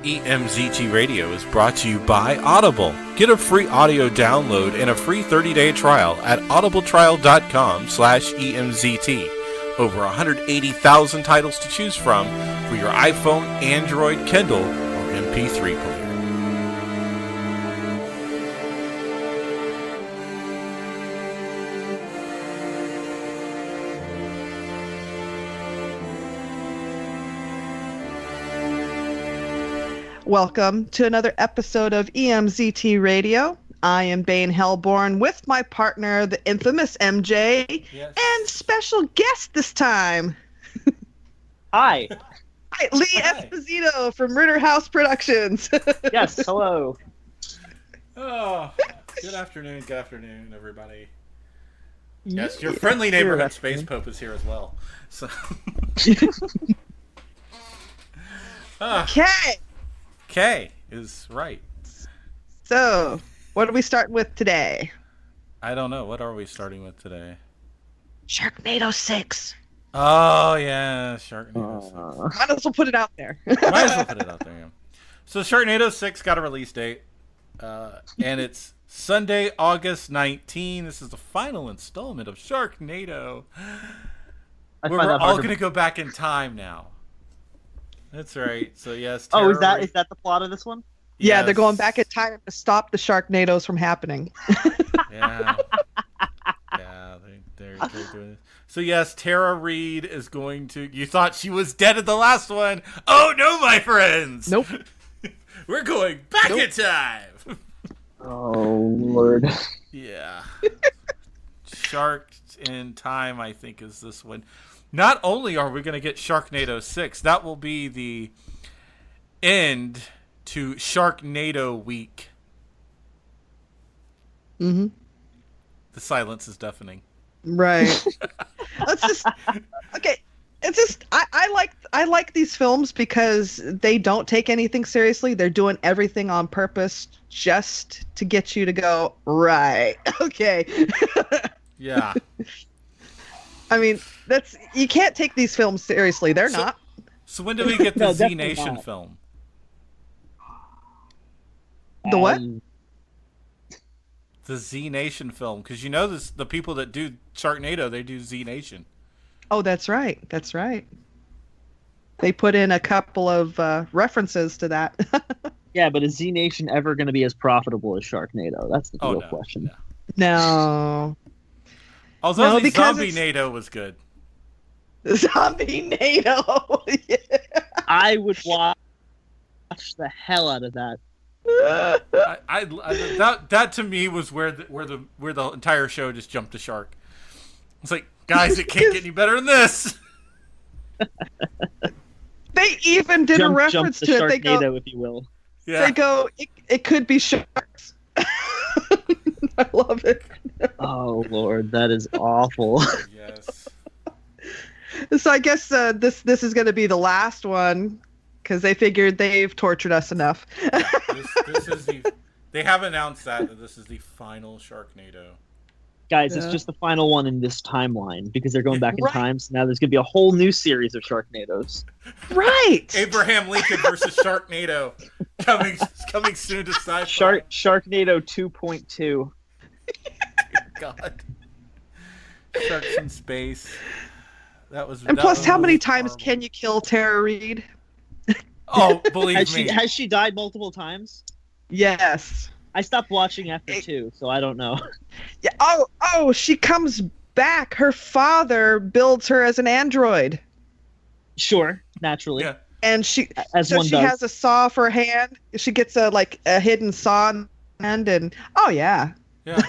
EMZT Radio is brought to you by Audible. Get a free audio download and a free 30-day trial at audibletrial.com/EMZT. Over 180,000 titles to choose from for your iPhone, Android, Kindle, or MP3 player. Welcome to another episode of EMZT Radio. I am Bane Hellborn with my partner, the infamous MJ, Yes. and special guest this time. Hi. Hi, Lee Esposito from Ritter House Productions. Yes, hello. Oh, good afternoon, everybody. Yes, your friendly neighborhood Space Pope is here as well. So. Okay. K is right. So, what are we starting with today? I don't know. What are we starting with today? Sharknado 6. Oh, yeah, Sharknado 6. Might as well put it out there. Might as well put it out there, yeah. So Sharknado 6 got a release date, and it's Sunday, August 19. This is the final installment of Sharknado. We're all going to go back in time now. That's right. So yes. Oh, is that the plot of this one? Yeah, Yes. they're going back in time to stop the Sharknados from happening. Yeah. Yeah, they're doing it. So yes, Tara Reid is going to. You thought she was dead at the last one? Oh no, my friends. Nope. We're going back in time. Oh, Lord. Yeah. Shark in Time, I think, is this one. Not only are we going to get Sharknado 6, that will be the end to Sharknado Week. Mm-hmm. The silence is deafening. Right. Let's just okay. It's just I like these films because they don't take anything seriously. They're doing everything on purpose just to get you to go right. Okay. Yeah. I mean, you can't take these films seriously. They're not. So when do we get the No, Z definitely Nation not. film? The what? The Z Nation film, because you know this, the people that do Sharknado, they do Z Nation. Oh, that's right. That's right. They put in a couple of references to that. Yeah, but is Z Nation ever going to be as profitable as Sharknado? That's the Oh real no, question. no. No. Although No, the because Zombie it's- NATO was good. Zombie NATO. Yeah. I would watch the hell out of that. That to me was where the entire show just jumped the shark. It's like, guys, it can't get any better than this. They even did a Jump reference the to it. They Sharknado, go, if you will. Yeah. they go, it could be sharks. I love it. Oh, Lord, that is awful. Yes. So I guess this is going to be the last one because they figured they've tortured us enough. This is they have announced that this is the final Sharknado. Guys, it's Yeah. just the final one in this timeline because they're going back in Right. time. So now there's going to be a whole new series of Sharknados. Right. Abraham Lincoln versus Sharknado coming soon to sci-fi. Sharknado 2.2. God. Sharks in space. That was. And that plus, was how many really times horrible. can you kill Tara Reid? Oh, believe me. Has she died multiple times? Yes. I stopped watching after It- 2, so I don't know. Yeah. Oh, she comes back. Her father builds her as an android. Sure, naturally. Yeah. And she As one she does. has a saw for a hand. She gets a hidden saw in her hand, and oh yeah. Yeah.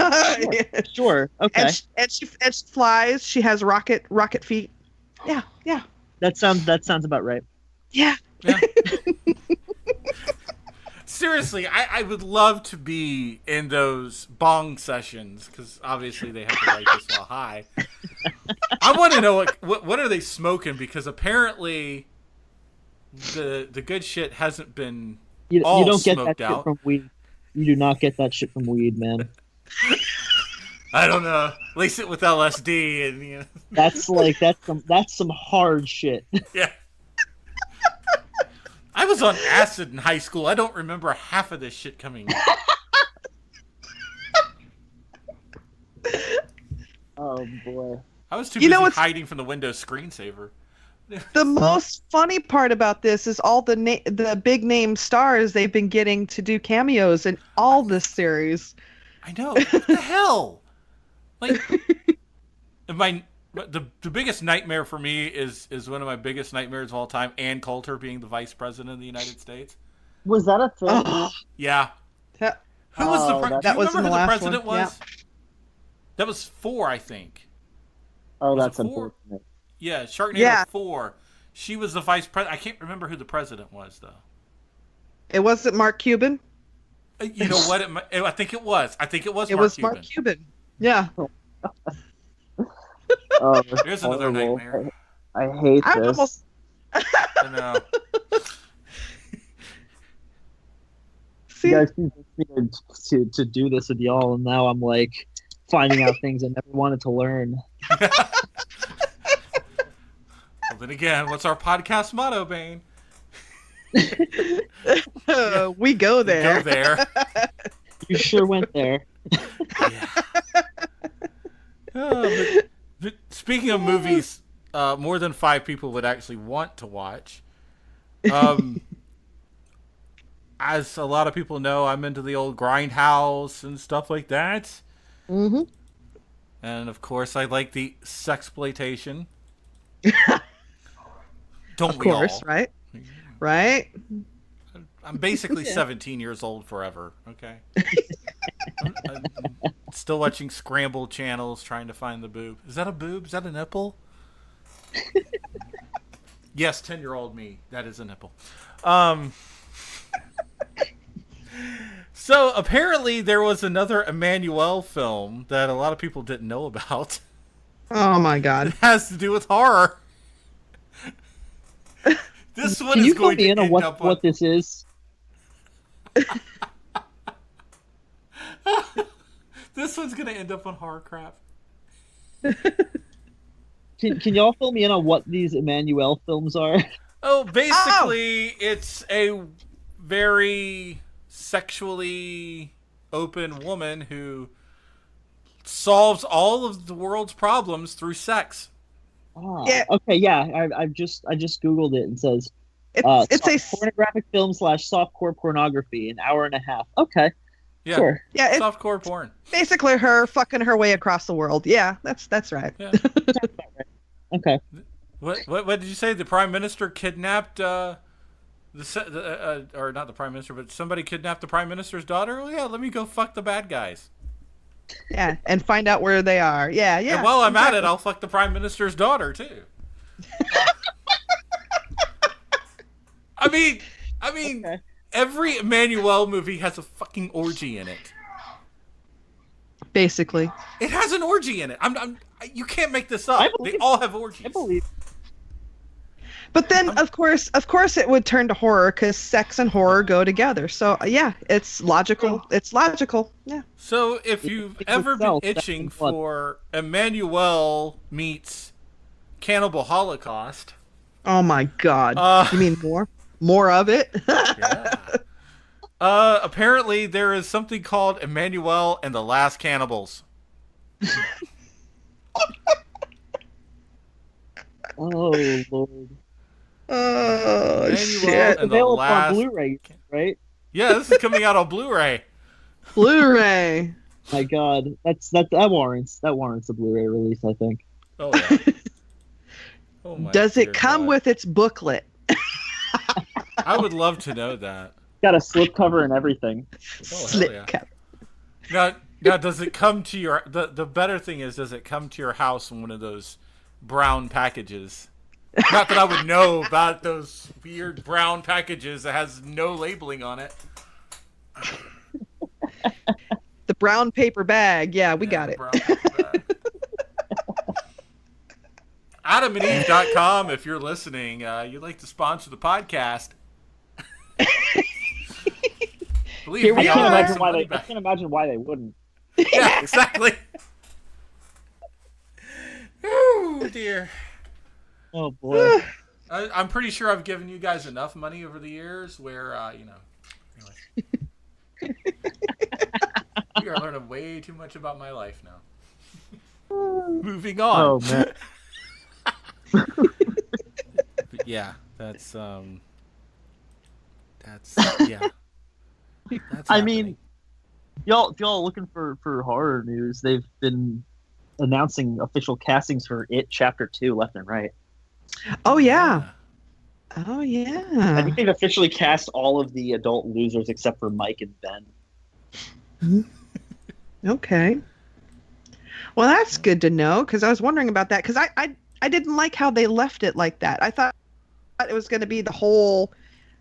Sure, okay. and she flies. She has rocket feet. Yeah. That sounds about right. Yeah. Yeah. Seriously, I would love to be in those bong sessions because obviously they have to light this while high. I want to know what are they smoking because apparently the good shit hasn't been You all don't get that smoked shit out. from weed. You do not get that shit from weed, man. I don't know. Lace it with LSD and you know. That's some hard shit. Yeah. I was on acid in high school. I don't remember half of this shit coming out. Oh boy. I was too busy hiding from the Windows screensaver. The most funny part about this is all the big name stars they've been getting to do cameos in all this series. I know. What the hell? Like, the biggest nightmare for me is one of my biggest nightmares of all time. Ann Coulter being the vice president of the United States. Was that a thing? Oh. Yeah. Who was the president? Do you remember who the president was? Yeah. That was 4, I think. Oh, that's unfortunate. Yeah, Sharknado 4. She was the vice president. I can't remember who the president was, though. It wasn't Mark Cuban? You know what? I think it was. I think it was Mark Cuban. Yeah. Oh, there's another nightmare. I hate this. I know. You guys convinced me to do this with y'all, and now I'm like finding out things I never wanted to learn. Well, then again, what's our podcast motto, Bane? We go there. We go there. You sure went there. Yeah. But speaking of movies, more than 5 people would actually want to watch. As a lot of people know, I'm into the old Grindhouse and stuff like that. Mm-hmm. And of course, I like the sexploitation. Don't we all? Of course, right? Right? I'm basically 17 years old forever, okay? I'm still watching scramble channels trying to find the boob. Is that a boob? Is that a nipple? Yes, 10-year-old me. That is a nipple. So apparently there was another Emmanuel film that a lot of people didn't know about. Oh my god. It has to do with horror. This one Can is going to end up on what this is? This one's going to end up on horror crap. Can y'all fill me in on what these Emmanuel films are? Oh, basically, it's a very sexually open woman who solves all of the world's problems through sex. Ah, yeah. Okay, yeah. I just Googled it and says it's a pornographic film / softcore pornography, an hour and a half. Okay. Yeah. Sure. Yeah, softcore porn. Basically her fucking her way across the world. Yeah, that's right. Yeah. Okay. What did you say? The Prime Minister kidnapped or not the Prime Minister, but somebody kidnapped the Prime Minister's daughter? Oh yeah, let me go fuck the bad guys. Yeah, and find out where they are. Yeah. And while I'm at it, I'll fuck the Prime Minister's daughter too. I mean, okay. Every Emmanuel movie has a fucking orgy in it. Basically, it has an orgy in it. You can't make this up. They all have orgies. I believe. But then, of course, it would turn to horror because sex and horror go together. So yeah, it's logical. It's logical. Yeah. So if you've ever been itching for Emmanuel meets Cannibal Holocaust. Oh my God! You mean more of it? Yeah. Apparently there is something called Emmanuel and the Last Cannibals. Oh Lord. Oh Emmanuel shit! And available on Blu-ray, right? Yeah, this is coming out on Blu-ray. Blu-ray. My God, that warrants a Blu-ray release, I think. Oh yeah. Oh my. Does it come with its booklet? I would love to know that. Got a slip cover and everything. Slip cover. Now, does it come to your? The better thing is, does it come to your house in one of those brown packages? Not that I would know about those weird brown packages that has no labeling on it. The brown paper bag. Yeah, we got it. Brown paper bag. AdamandEve.com, if you're listening, you'd like to sponsor the podcast. Believe me, I can't imagine why they wouldn't. Yeah, exactly. Oh dear. Oh boy. I'm pretty sure I've given you guys enough money over the years where, Anyway. You are learning way too much about my life now. Moving on. Oh man. But yeah, that's yeah. That's I mean, if y'all are looking for horror news, they've been announcing official castings for It Chapter 2 left and right. Oh yeah. Oh I yeah. think they've officially cast all of the adult losers except for Mike and Ben. Okay. Well, that's good to know because I was wondering about that because I didn't like how they left it like that. I thought it was going to be the whole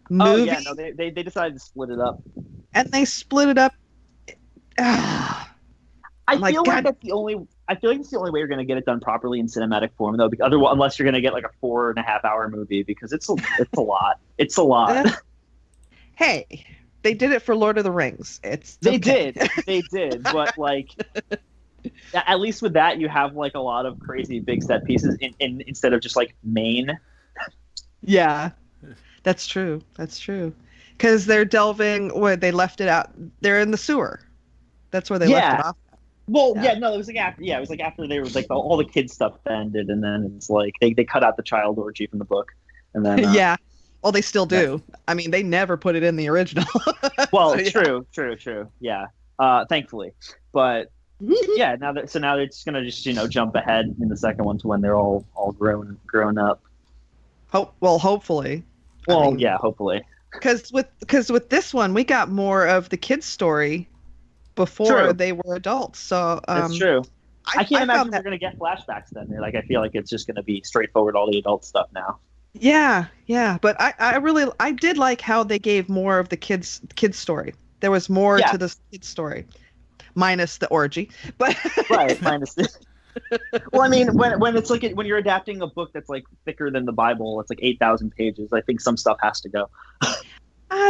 movie. Oh yeah, no, they decided to split it up. And they split it up. I feel like it's the only way you're going to get it done properly in cinematic form, though. Because otherwise, unless you're going to get like a 4.5-hour movie, because it's a lot. It's a lot. Hey, they did it for Lord of the Rings. They did, but like, at least with that, you have like a lot of crazy big set pieces in instead of just like Maine. Yeah, that's true. That's true. Because they're delving where they left it out. They're in the sewer. That's where they left it off. Well, yeah, no, it was like after. Yeah, it was like after they were like all the kid stuff ended, and then it's like they cut out the child orgy from the book, and then yeah. Well, they still do. Yeah. I mean, they never put it in the original. Well, so, yeah. True. Yeah. Thankfully, but yeah. Now they're just gonna jump ahead in the second one to when they're all grown up. Hopefully. Well, yeah, hopefully. Because with this one, we got more of the kids' story before they were adults. So that's true. I can't imagine we're gonna get flashbacks then. Like I feel like it's just gonna be straightforward all the adult stuff now. Yeah. But I did like how they gave more of the kids story. There was more to the kids story, minus the orgy. But right, minus the. Well, I mean, when it's like when you're adapting a book that's like thicker than the Bible, it's like 8,000 pages. I think some stuff has to go.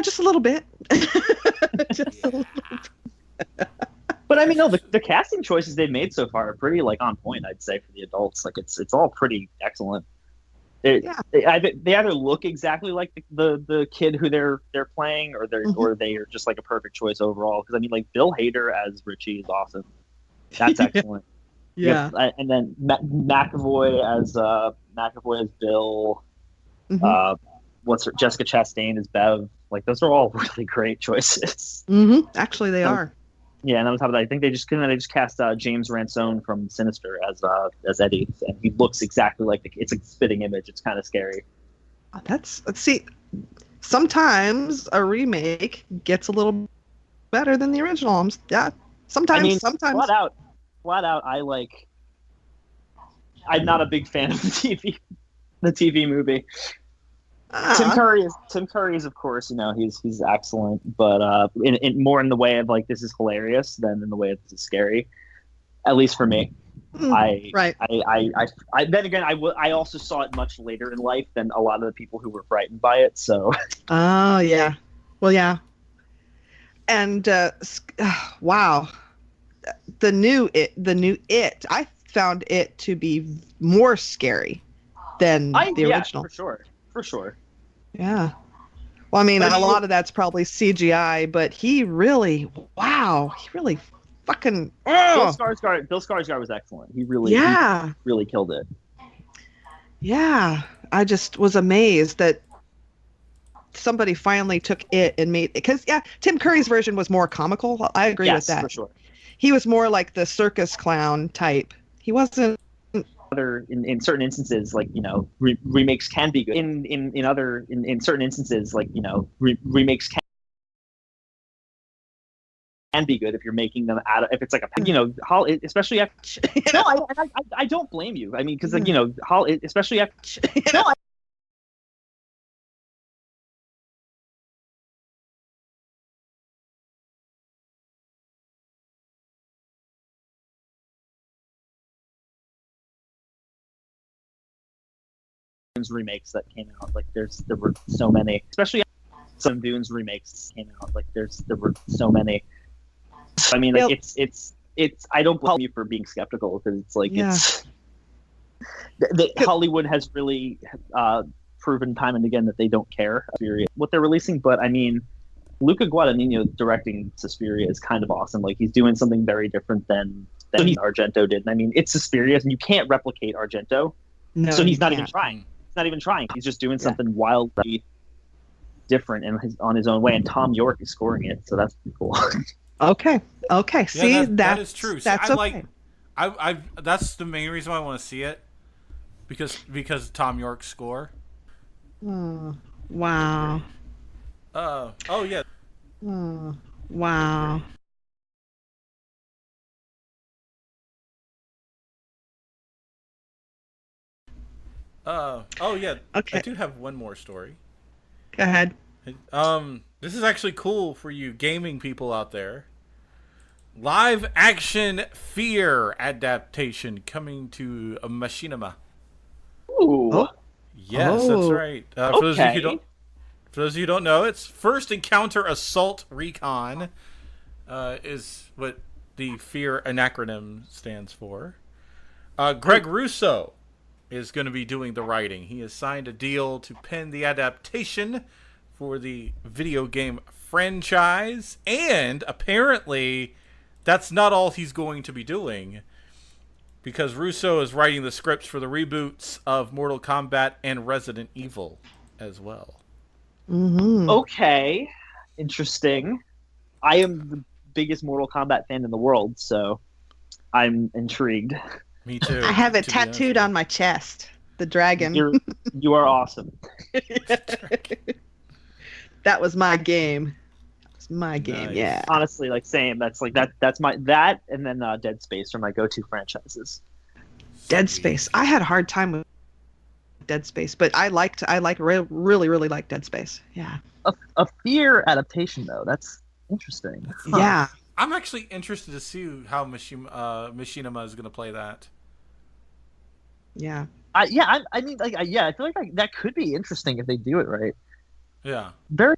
Just a little bit. Just a little bit. But I mean, no, the casting choices they've made so far are pretty like on point. I'd say for the adults, like it's all pretty excellent. They either look exactly like the kid who they're playing, or they are just like a perfect choice overall. Because I mean, like Bill Hader as Richie is awesome. That's excellent. Yeah. And then McAvoy as Bill. Mm-hmm. Jessica Chastain as Bev. Like those are all really great choices. Mm-hmm. Actually, they are. Yeah, and on top of that, I think they just cast James Ransone from Sinister as Eddie, and he looks exactly like it's a spitting image. It's kind of scary. Let's see. Sometimes a remake gets a little better than the original. Yeah, sometimes. Flat out, I'm not a big fan of the TV movie. Tim Curry is of course, he's excellent, but in more in the way of like this is hilarious than in the way of this is scary, at least for me. I then again I also saw it much later in life than a lot of the people who were frightened by it. So. Oh yeah, well yeah, and wow, the new It I found it to be more scary than the original. For sure. Yeah. Well, I mean, a lot of that's probably CGI, but he really fucking. Bill Skarsgård was excellent. He really killed it. Yeah, I just was amazed that somebody finally took it and made it. Because Tim Curry's version was more comical. I agree with that. For sure. He was more like the circus clown type. He wasn't. In certain instances, like remakes can be good. In certain instances, like remakes can be good if you're making them out of, if it's like especially after. No, I don't blame you. I mean, because especially after. No. Remakes that came out, like there were so many, especially some Dunes remakes came out, like there were so many. I mean, like it's I don't blame you for being skeptical, because it's like it's Hollywood has really proven time and again that they don't care what they're releasing. But I mean, Luca Guadagnino directing Suspiria is kind of awesome. Like, he's doing something very different than Argento did. And I mean, it's Suspiria, and you can't replicate Argento. No, so he's not even trying. He's not even trying. He's just doing something wildly different and on his own way. And Tom York is scoring it, so that's pretty cool. Okay. See, yeah, that is true. That's See, okay. That's the main reason why I want to see it, because of Tom York's score. Oh, wow. Oh yeah. Oh, wow. Oh yeah. Okay. I do have one more story. Go ahead. This is actually cool for you gaming people out there. Live action Fear adaptation coming to a machinima. Ooh. Oh. Yes, that's right. For those of you who don't know, it's First Encounter Assault Recon is what the Fear acronym stands for. Greg Russo is going to be doing the writing. He has signed a deal to pen the adaptation for the video game franchise, and apparently that's not all he's going to be doing, because Russo is writing the scripts for the reboots of Mortal Kombat and Resident Evil as well. Mm-hmm. Okay, interesting. I am the biggest Mortal Kombat fan in the world, so I'm intrigued. Me too. I have it tattooed on my chest. The dragon. You are awesome. That was my game. That was my game. Nice. Yeah. Honestly, like same. That's like that's my and then Dead Space are my go-to franchises. Dead Space. I had a hard time with Dead Space, but I really like Dead Space. Yeah. A Fear adaptation though. That's interesting. Huh. Yeah. I'm actually interested to see how Machinima is going to play that. Yeah. I mean, I feel like that could be interesting if they do it right. Yeah. Very,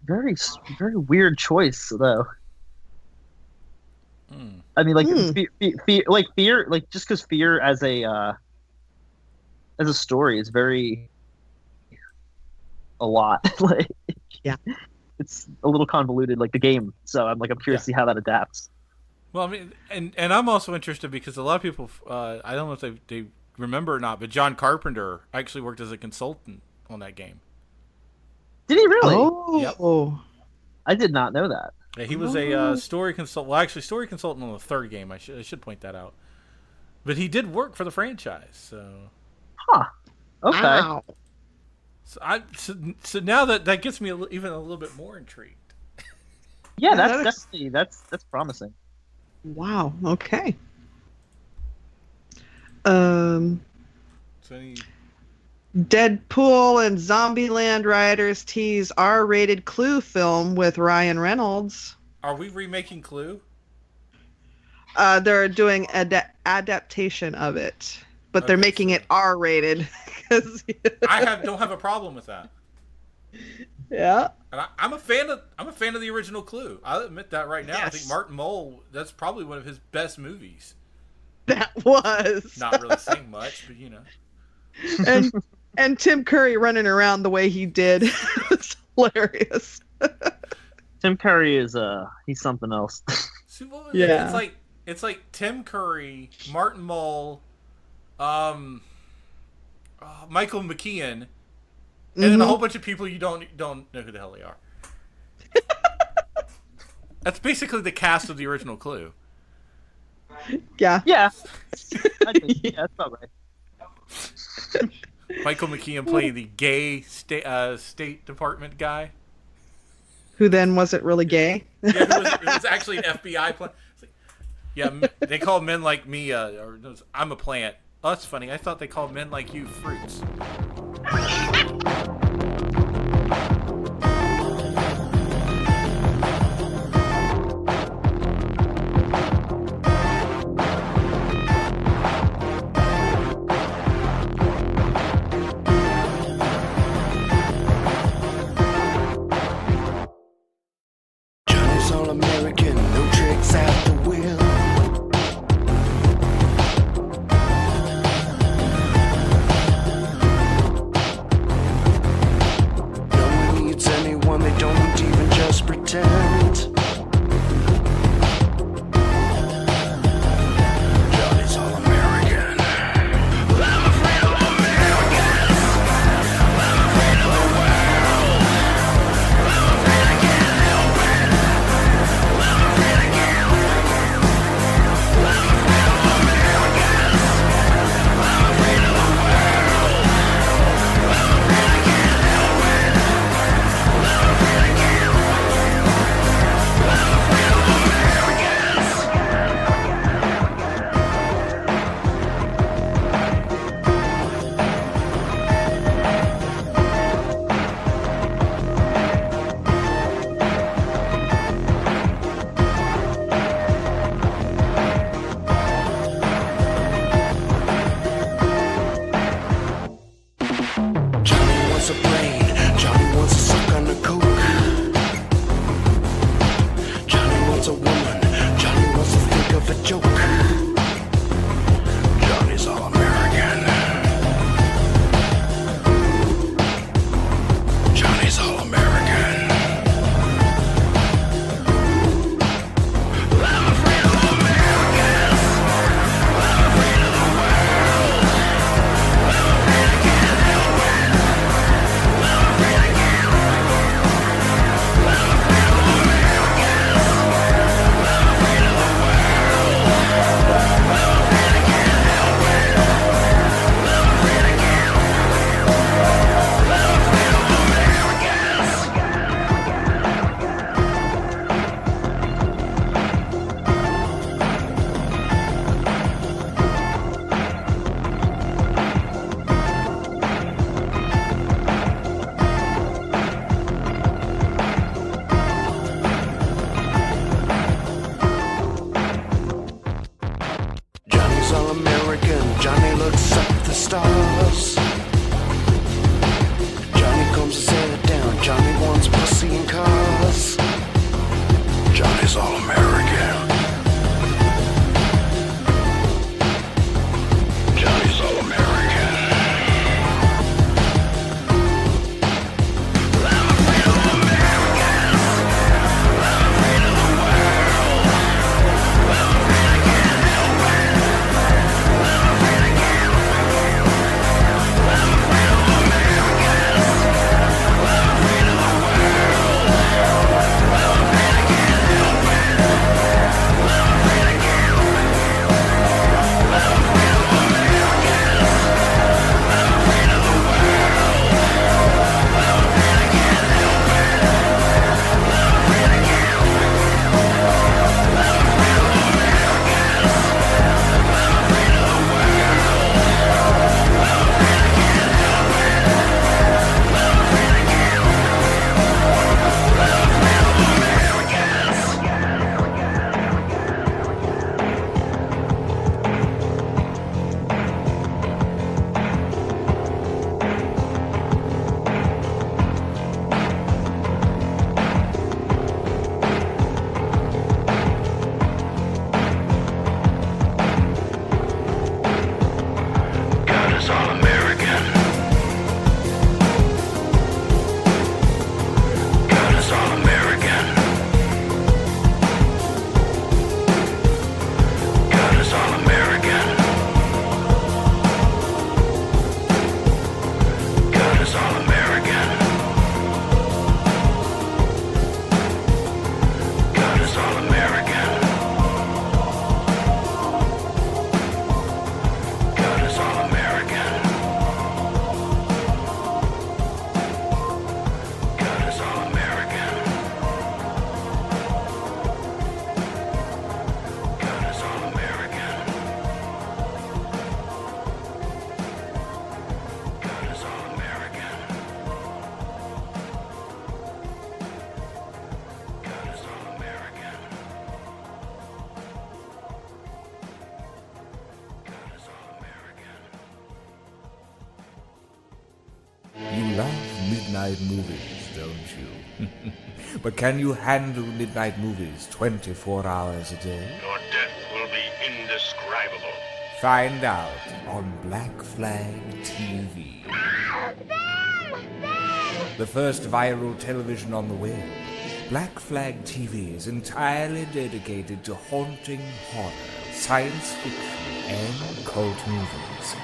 very, very weird choice though. I mean, like fear, like just because Fear as a story is very a lot. Like, yeah, it's a little convoluted, like the game. So I'm curious to see how that adapts. Well, I mean, and I'm also interested because a lot of people, I don't know if they remember or not, but John Carpenter actually worked as a consultant on that game. Did he really? Oh. Yep. I did not know that. Yeah, he was a story consultant. Well, actually, story consultant on the third game. I should point that out. But he did work for the franchise. So. Huh. Okay. Wow. So now that gets me even a little bit more intrigued. Yeah, that's promising. Wow. Okay. So any... Deadpool and Zombieland writers tease R-rated Clue film with Ryan Reynolds. Are we remaking Clue? They're doing adaptation of it, but they're making it R-rated. I don't have a problem with that. Yeah. And I'm a fan of the original Clue. I'll admit that right now. Yes. I think Martin Mull, that's probably one of his best movies. That was. Not really saying much, but you know. And Tim Curry running around the way he did was hilarious. Tim Curry is he's something else. See, well, yeah. It's like Tim Curry, Martin Mull, Michael McKean, and then a whole bunch of people you don't know who the hell they are. That's basically the cast of the original Clue. Yeah. Yeah. Yeah, that's about right. Michael McKean playing the gay State Department guy. Who then wasn't really gay. Yeah, it was actually an FBI plan. Like, yeah, they call men like me, I'm a plant. Oh, that's funny. I thought they called men like you fruits. American, no tricks at the wheel. midnight movies, don't you? But can you handle midnight movies 24 hours a day? Your death will be indescribable. Find out on Black Flag TV. The first viral television on the web. Black Flag TV is entirely dedicated to haunting horror, science fiction, and cult movies.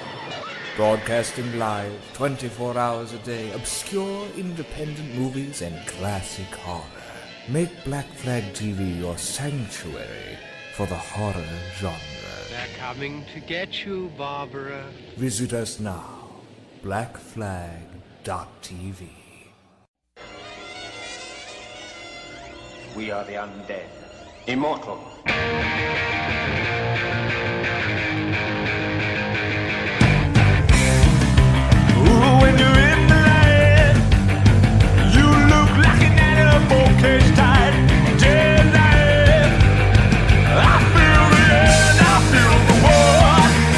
Broadcasting live, 24 hours a day, obscure independent movies and classic horror. Make Black Flag TV your sanctuary for the horror genre. They're coming to get you, Barbara. Visit us now, blackflag.tv. We are the undead, immortal. When you're in the light, you look like an animal cage tied, dead life. I feel the end, I feel the war,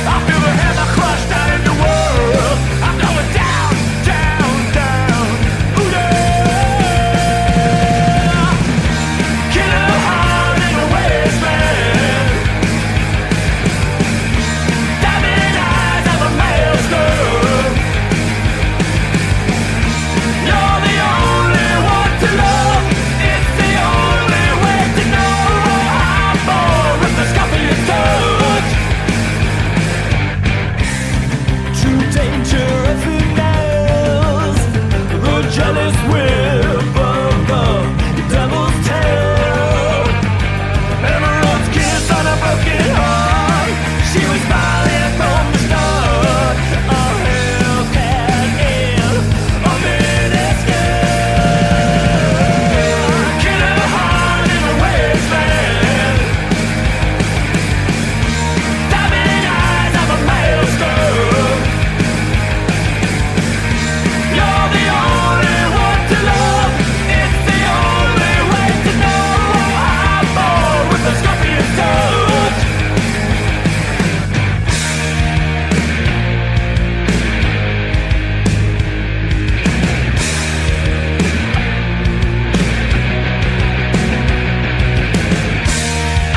I feel the hammer crushed out in the world. I'm going down, down, down. Ooh yeah. Killer heart in the wasteland. Diamond eyes of a maelstrom. You're the only one to love. It's the only way to know. I'm born with the scorpion touch. True danger of the nails. The jealous whip of the devil's tail. Emerald's kiss on a broken heart. She was smiling from the start. A Hellcat in a miniskirt. Killer heart in the wasteland. Diamond eyes of a maelstrom. You're the only one to love. It's the only way to know. I'm born with the scorpion touch.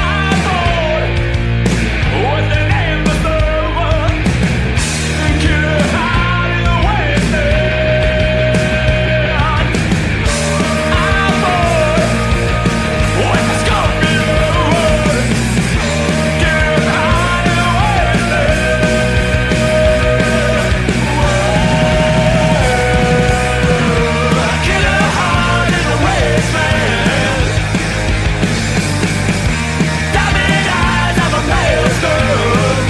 I'm born with the name of the one. Killer heart in the wasteland. I'm born with the scorpion. Killer heart in the wasteland. Killer heart in the wasteland. Diamond eyes of a maelstrom.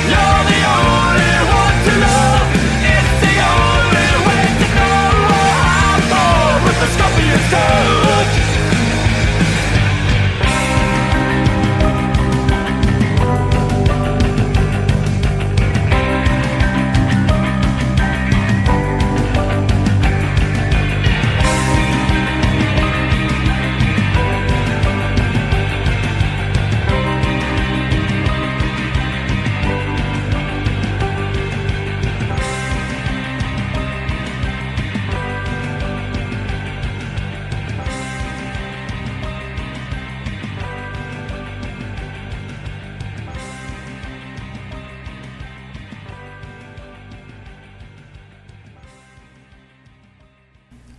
You're the only one to love. It's the only way to know. I'm born with the scorpion's touch.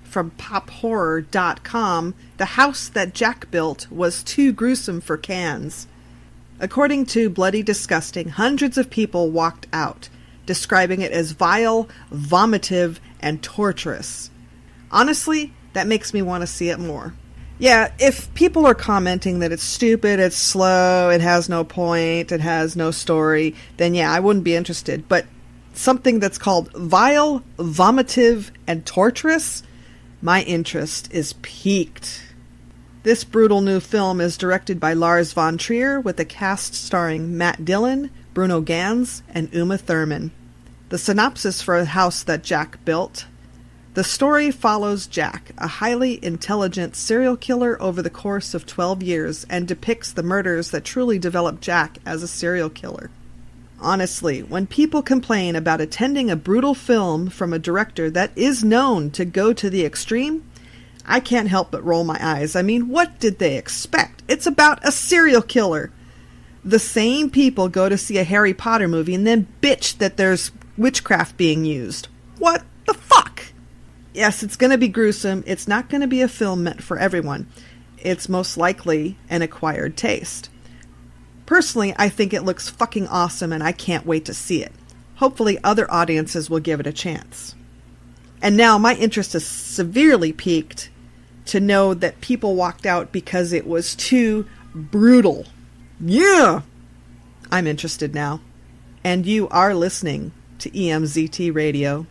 From pophorror.com, the house that Jack built was too gruesome for cans. According to Bloody Disgusting, hundreds of people walked out, describing it as vile, vomitive, and torturous. Honestly, that makes me want to see it more. Yeah, if people are commenting that it's stupid, it's slow, it has no point, it has no story, then yeah, I wouldn't be interested. But something that's called vile, vomitive, and torturous, my interest is piqued. This brutal new film is directed by Lars von Trier with a cast starring Matt Dillon, Bruno Ganz, and Uma Thurman. The synopsis for A House That Jack Built. The story follows Jack, a highly intelligent serial killer over the course of 12 years, and depicts the murders that truly developed Jack as a serial killer. Honestly, when people complain about attending a brutal film from a director that is known to go to the extreme, I can't help but roll my eyes. I mean, what did they expect? It's about a serial killer. The same people go to see a Harry Potter movie and then bitch that there's witchcraft being used. What the fuck? Yes, it's going to be gruesome. It's not going to be a film meant for everyone. It's most likely an acquired taste. Personally, I think it looks fucking awesome and I can't wait to see it. Hopefully other audiences will give it a chance. And now my interest is severely piqued to know that people walked out because it was too brutal. Yeah! I'm interested now. And you are listening to EMZT Radio.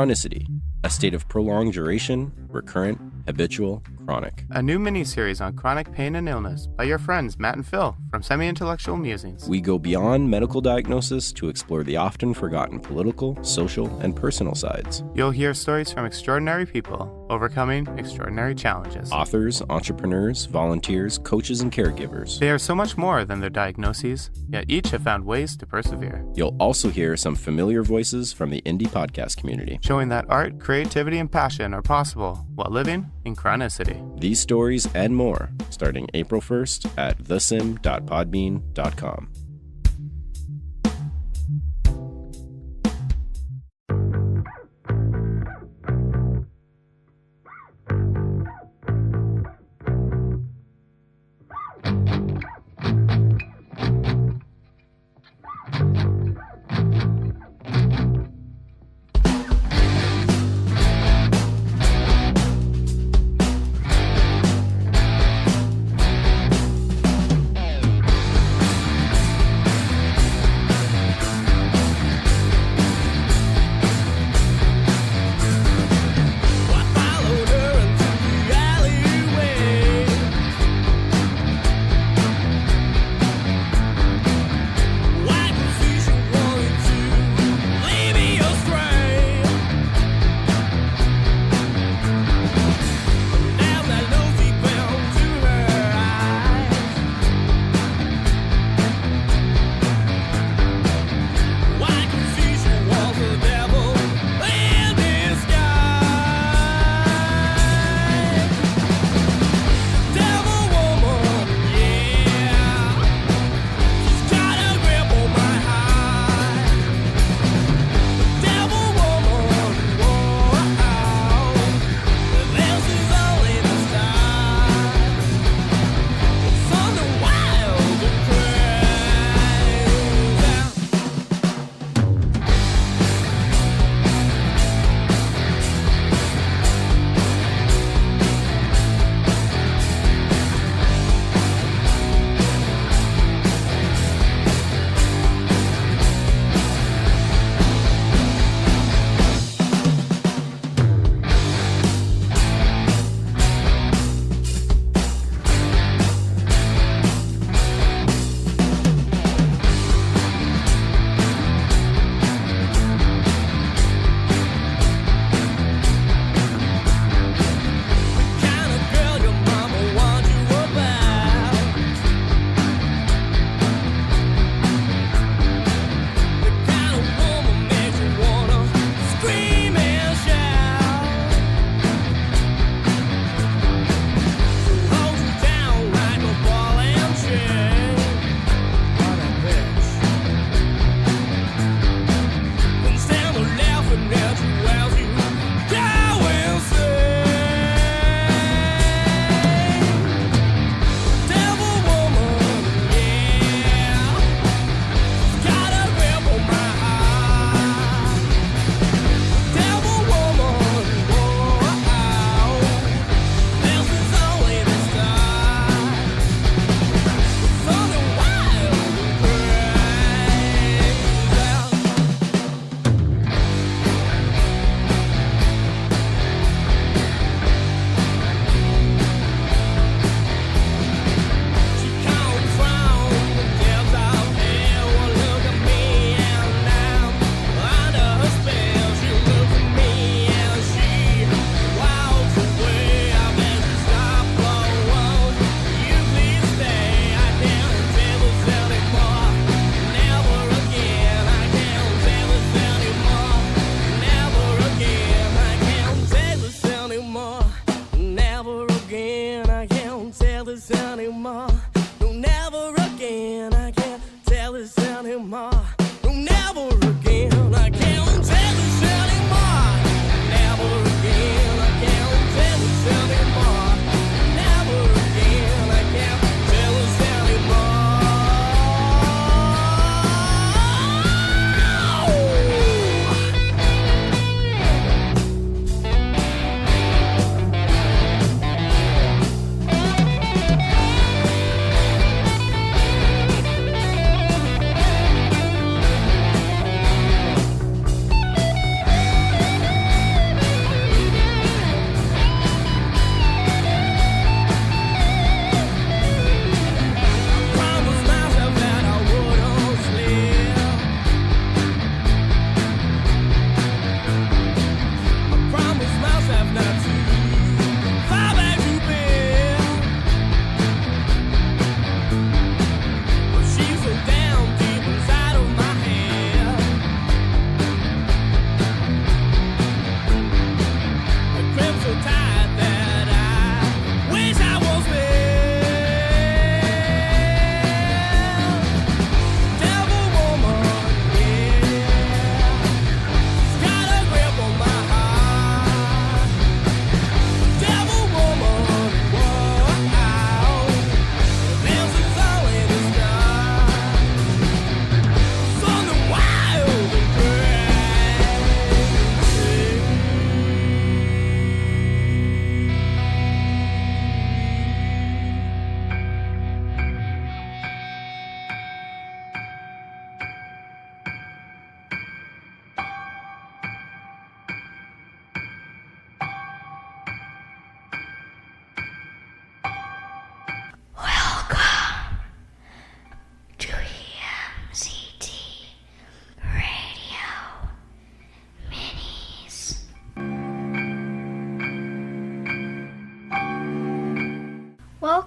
Chronicity, a state of prolonged duration, recurrent, habitual, Chronic, a new miniseries on chronic pain and illness by your friends Matt and Phil from Semi-Intellectual Musings. we go beyond medical diagnosis to explore the often forgotten political, social, and personal sides. You'll hear stories from extraordinary people overcoming extraordinary challenges. Authors, entrepreneurs, volunteers, coaches, and caregivers. They are so much more than their diagnoses, yet each have found ways to persevere. You'll also hear some familiar voices from the indie podcast community. Showing that art, creativity, and passion are possible while living in chronicity. These stories and more, starting April 1st at thesim.podbean.com.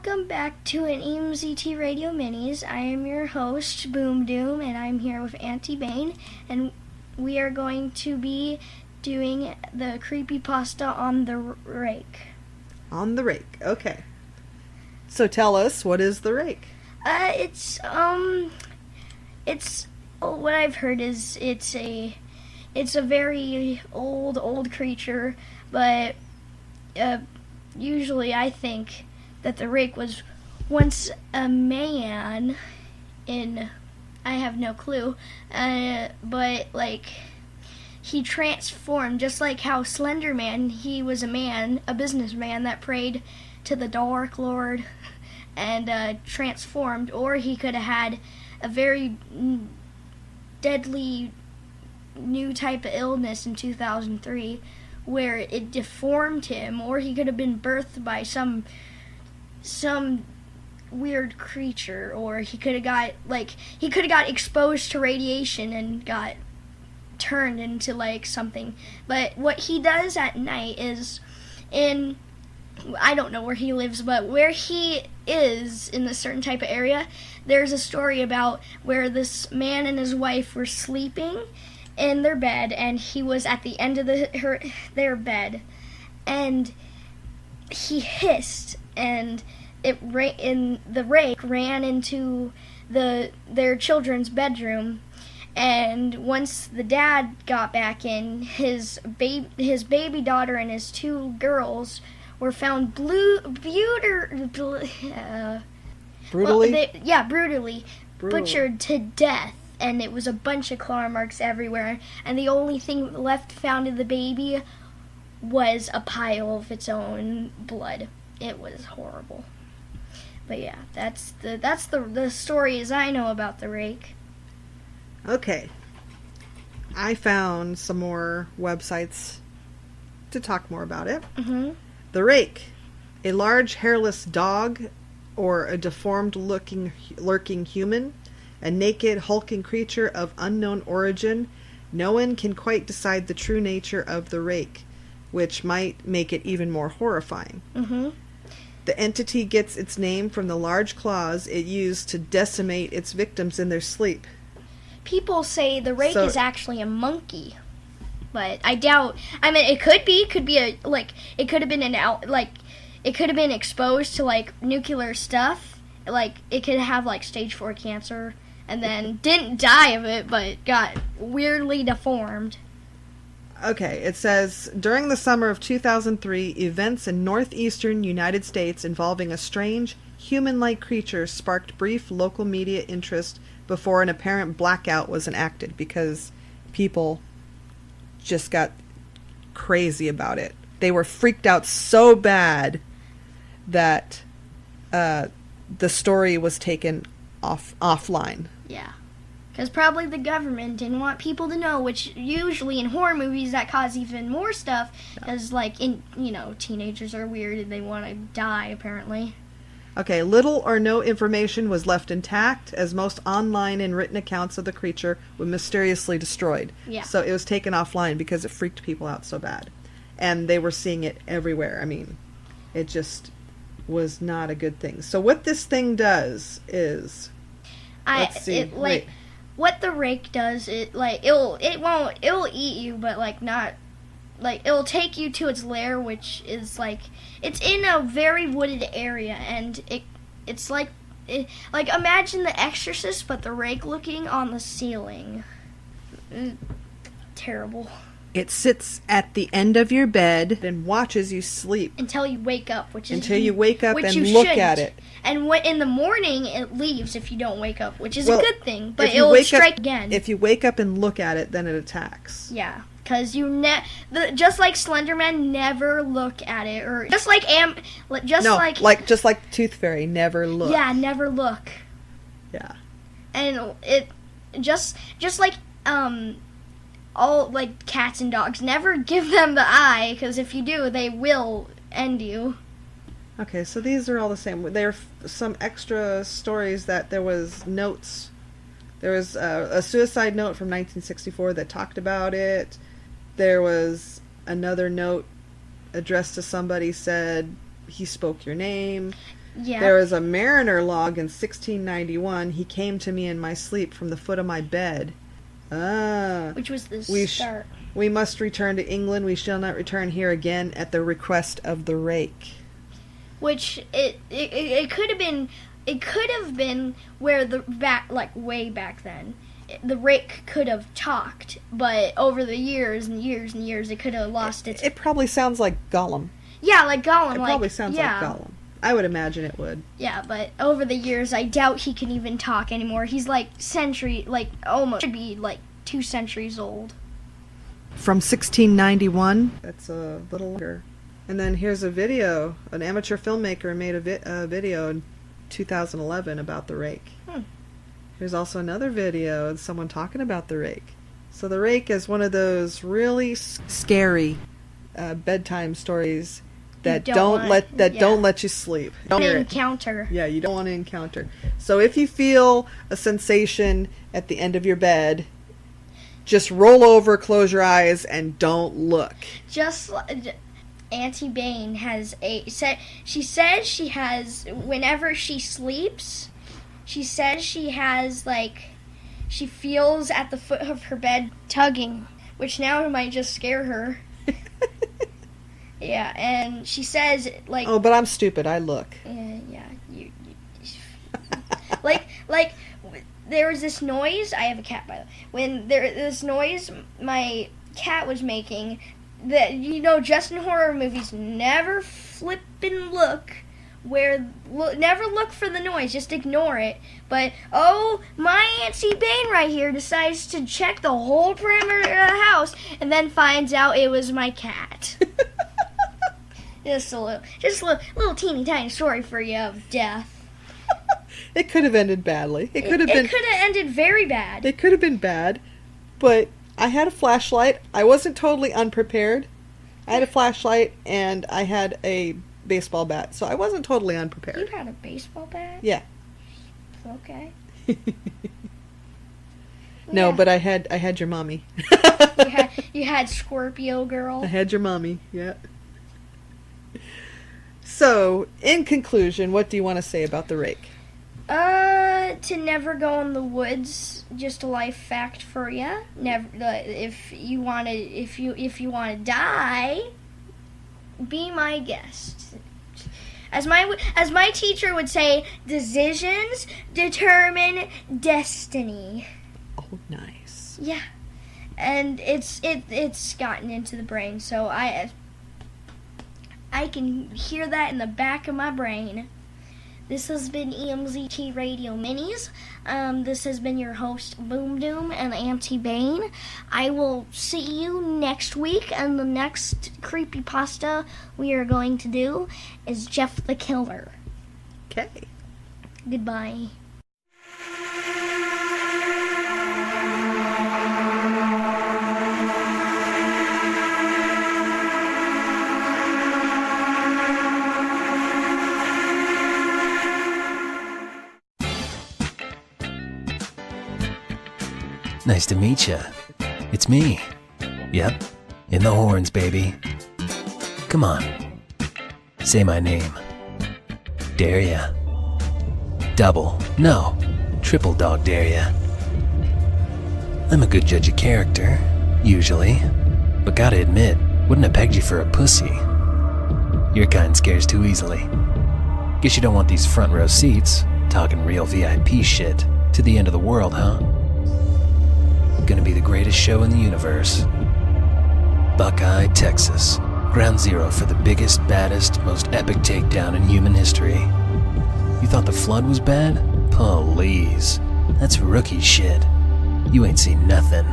welcome back to an EMZT Radio Minis. I am your host, Boom Doom, and I'm here with Auntie Bane, and we are going to be doing the creepypasta on the Rake. On the Rake, okay. So tell us, what is the Rake? It's what I've heard is it's a very old creature, but usually I think that the Rake was once a man in, I have no clue, but like he transformed, just like how Slender Man, he was a man, a businessman that prayed to the Dark Lord and transformed, or he could have had a very deadly new type of illness in 2003 where it deformed him, or he could have been birthed by some weird creature, or he could have got exposed to radiation and got turned into like something. But what he does at night is, I don't know where he lives, but where he is in this certain type of area, there's a story about where this man and his wife were sleeping in their bed, and he was at the end of their bed, and he hissed, and the Rake ran into their children's bedroom, and once the dad got back in, his baby daughter and his two girls were found brutally butchered to death. And it was a bunch of claw marks everywhere. And the only thing left found in the baby was a pile of its own blood. It was horrible. But yeah, that's the story as I know about the Rake. Okay. I found some more websites to talk more about it. Mm-hmm. The Rake, a large hairless dog or a deformed lurking human, a naked, hulking creature of unknown origin. No one can quite decide the true nature of the Rake, which might make it even more horrifying. Mm-hmm. The entity gets its name from the large claws it used to decimate its victims in their sleep. People say the Rake is actually a monkey, but I doubt. I mean, it could be. It could have been it could have been exposed to like nuclear stuff. Like it could have like stage 4 cancer. And then didn't die of it, but got weirdly deformed. Okay, it says, during the summer of 2003, events in northeastern United States involving a strange, human-like creature sparked brief local media interest before an apparent blackout was enacted, because people just got crazy about it. They were freaked out so bad that the story was taken offline. Yeah. Because probably the government didn't want people to know, which usually in horror movies that cause even more stuff, because teenagers are weird and they want to die, apparently. Okay, little or no information was left intact, as most online and written accounts of the creature were mysteriously destroyed. Yeah. So it was taken offline because it freaked people out so bad. And they were seeing it everywhere. I mean, it just was not a good thing. So what this thing does is... what the Rake does, it'll eat you, but not it'll take you to its lair, which is it's in a very wooded area, and it's like imagine The Exorcist, but the Rake looking on the ceiling. Terrible. It sits at the end of your bed and watches you sleep until you wake up, and look at it. And in the morning, it leaves if you don't wake up, which is a good thing. But it'll strike again. If you wake up and look at it, then it attacks. Yeah, because just like Slenderman, never look at it, or just like Tooth Fairy, never look. Yeah, never look. Yeah. And it just like all like cats and dogs, never give them the eye, because if you do, they will end you. Okay, so these are all the same. There are some extra stories that there was notes. There was a suicide note from 1964 that talked about it. There was another note addressed to somebody, said he spoke your name. Yeah. There was a mariner log in 1691. He came to me in my sleep from the foot of my bed. Which was the start. We must return to England. We shall not return here again at the request of the Rake. Which it could have been. It could have been where way back then, the Rake could have talked, but over the years and years and years, it could have lost its. It probably sounds like Gollum. Yeah, like Gollum. It probably sounds like Gollum. I would imagine it would. Yeah, but over the years, I doubt he can even talk anymore. He's almost should be 2 centuries old. From 1691. That's a little longer. And then here's a video. An amateur filmmaker made a video in 2011 about the Rake. Here's also another video of someone talking about the Rake. So the Rake is one of those really scary bedtime stories that don't let you sleep. Don't encounter. Yeah, you don't want to encounter. So if you feel a sensation at the end of your bed, just roll over, close your eyes, and don't look. Just Auntie Bane has she says she has, whenever she sleeps, she says she has she feels at the foot of her bed tugging, which now might just scare her. Yeah, and she says oh, but I'm stupid, I look. Yeah, you there was this noise. I have a cat, by the way. When this noise my cat was making, that just in horror movies, never flippin' look never look for the noise, just ignore it. But my Auntie Bane right here decides to check the whole perimeter of the house and then finds out it was my cat. Just a little teeny tiny story for you of death. It could have ended badly. It could have ended very bad. It could have been bad, but I had a flashlight. I wasn't totally unprepared. I had a flashlight and I had a baseball bat, so I wasn't totally unprepared. You had a baseball bat? Yeah. Okay. No, but I had your mommy. you had Scorpio girl. I had your mommy. Yeah. So, in conclusion, what do you want to say about the Rake? To never go in the woods. Just a life fact for you. Never. If you want to die, be my guest. As my teacher would say, decisions determine destiny. Oh, nice. Yeah, and it's gotten into the brain, so I can hear that in the back of my brain. This has been EMZT Radio Minis. This has been your host, Boom Doom and Auntie Bane. I will see you next week, and the next creepypasta we are going to do is Jeff the Killer. Okay. Goodbye. Nice to meet ya. It's me. Yep, in the horns, baby. Come on. Say my name. Dare ya? Double, no, triple dog dare ya. I'm a good judge of character, usually, but gotta admit, wouldn't have pegged you for a pussy. Your kind scares too easily. Guess you don't want these front row seats, talking real VIP shit, to the end of the world, huh? Gonna be the greatest show in the universe. Buckeye, Texas. Ground zero for the biggest, baddest, most epic takedown in human history. You thought the flood was bad? Please. That's rookie shit. You ain't seen nothing.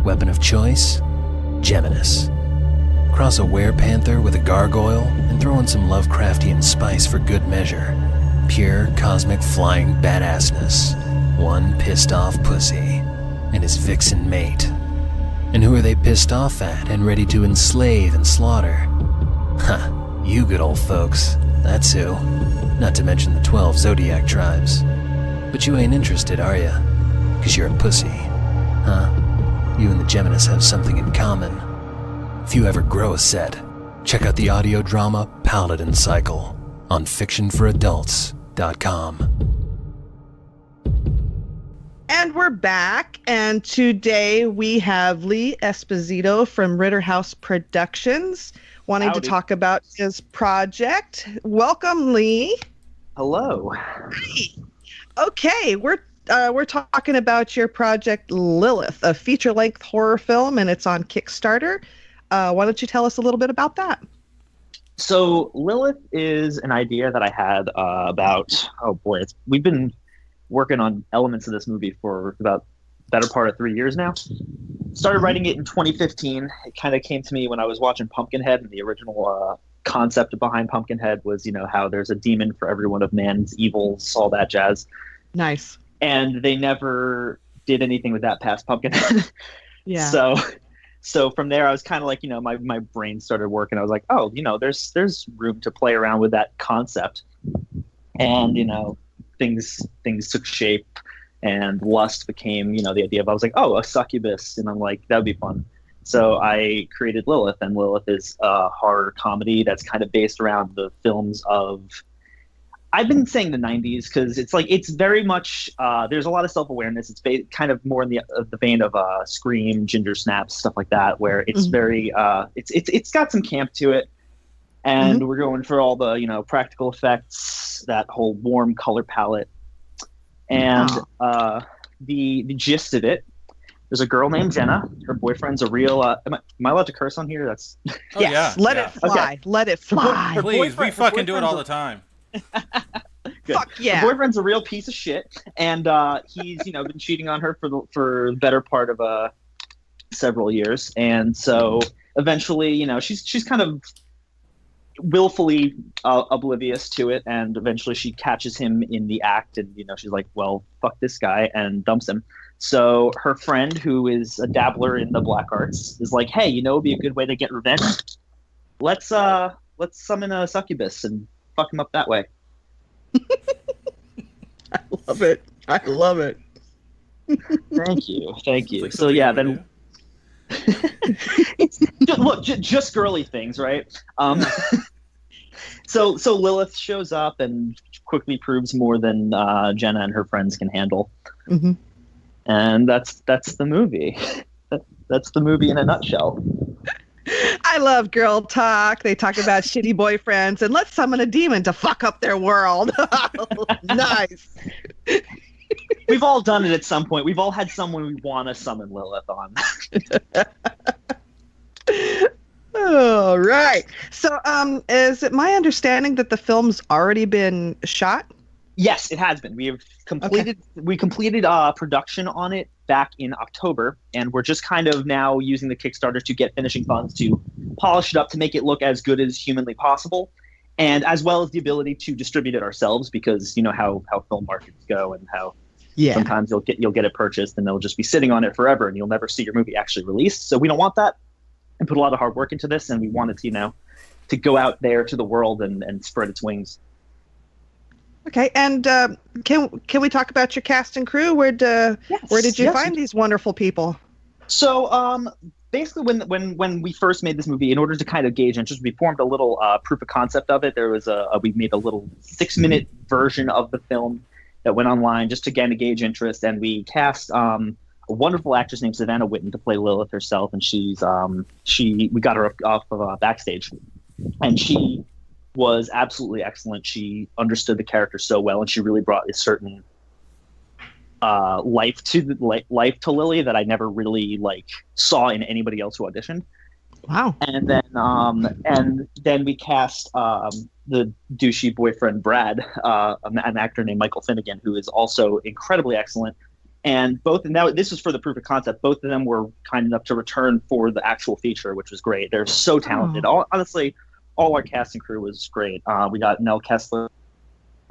Weapon of choice? Geminis. Cross a werepanther with a gargoyle and throw in some Lovecraftian spice for good measure. Pure cosmic flying badassness. One pissed off pussy and his vixen mate. And who are they pissed off at and ready to enslave and slaughter? Huh, you good old folks, that's who. Not to mention the 12 zodiac tribes. But you ain't interested, are ya? 'Cause you're a pussy, huh? You and the Geminis have something in common. If you ever grow a set, check out the audio drama Paladin Cycle. on fictionforadults.com. And we're back, and today we have Lee Esposito from Ritterhouse Productions wanting to talk about his project. Welcome, Lee. Hello. Hi. Okay, we're talking about your project Lilith, a feature-length horror film, and it's on Kickstarter. Why don't you tell us a little bit about that? So Lilith is an idea that I had about, we've been working on elements of this movie for about better part of 3 years now. Started writing it in 2015. It kind of came to me when I was watching Pumpkinhead, and the original concept behind Pumpkinhead was, how there's a demon for every one of man's evils, all that jazz. Nice. And they never did anything with that past Pumpkinhead. Yeah. So from there, I was kind of like, my brain started working. I was like, there's room to play around with that concept. And, things took shape, and lust became, the idea of, I was like, a succubus. And I'm like, that would be fun. So I created Lilith, and Lilith is a horror comedy that's kind of based around the films of, I've been saying the 90s because it's very much, there's a lot of self-awareness. It's kind of more in the vein of Scream, Ginger Snaps, stuff like that, where it's very, it's got some camp to it. And we're going for all the, practical effects, that whole warm color palette. And the gist of it, there's a girl named Jenna. Her boyfriend's a real, am I allowed to curse on here? That's yes, let it fly. Okay. Let it fly. Please, we fucking do it all the time. Good. Fuck yeah. Her boyfriend's a real piece of shit, and he's been cheating on her for the better part of several years, and so eventually she's kind of willfully oblivious to it, and eventually she catches him in the act, and she's like, well, fuck this guy, and dumps him. So her friend, who is a dabbler in the black arts, is like, hey, it'd be a good way to get revenge. Let's summon a succubus and fuck him up that way. I love it. Thank you. So yeah, then just girly things, right? So Lilith shows up and quickly proves more than Jenna and her friends can handle. Mm-hmm. And that's the movie. That's the movie in a nutshell. I love girl talk. They talk about shitty boyfriends and let's summon a demon to fuck up their world. Nice. We've all done it at some point. We've all had someone we want to summon Lilith on. All right. So, is it my understanding that the film's already been shot? Yes, it has been. We have completed. Okay. We completed production on it back in October, and we're just kind of now using the Kickstarter to get finishing funds to polish it up to make it look as good as humanly possible, and as well as the ability to distribute it ourselves, because how film markets go, and how sometimes you'll get it purchased and they'll just be sitting on it forever, and you'll never see your movie actually released. So we don't want that, and put a lot of hard work into this, and we want it to go out there to the world and spread its wings. Okay, and can we talk about your cast and crew? Where did you find these wonderful people? So basically, when we first made this movie, in order to kind of gauge interest, we formed a little proof of concept of it. There was we made a little 6-minute version of the film that went online just to kind of gauge interest, and we cast a wonderful actress named Savannah Witten to play Lilith herself, and we got her off of backstage, and she was absolutely excellent. She understood the character so well, and she really brought a certain life to Lily that I never really saw in anybody else who auditioned. Wow. And then we cast the douchey boyfriend Brad, an actor named Michael Finnegan, who is also incredibly excellent. And this was for the proof of concept. Both of them were kind enough to return for the actual feature, which was great. They're so talented. Honestly, all our cast and crew was great. We got Nell Kessler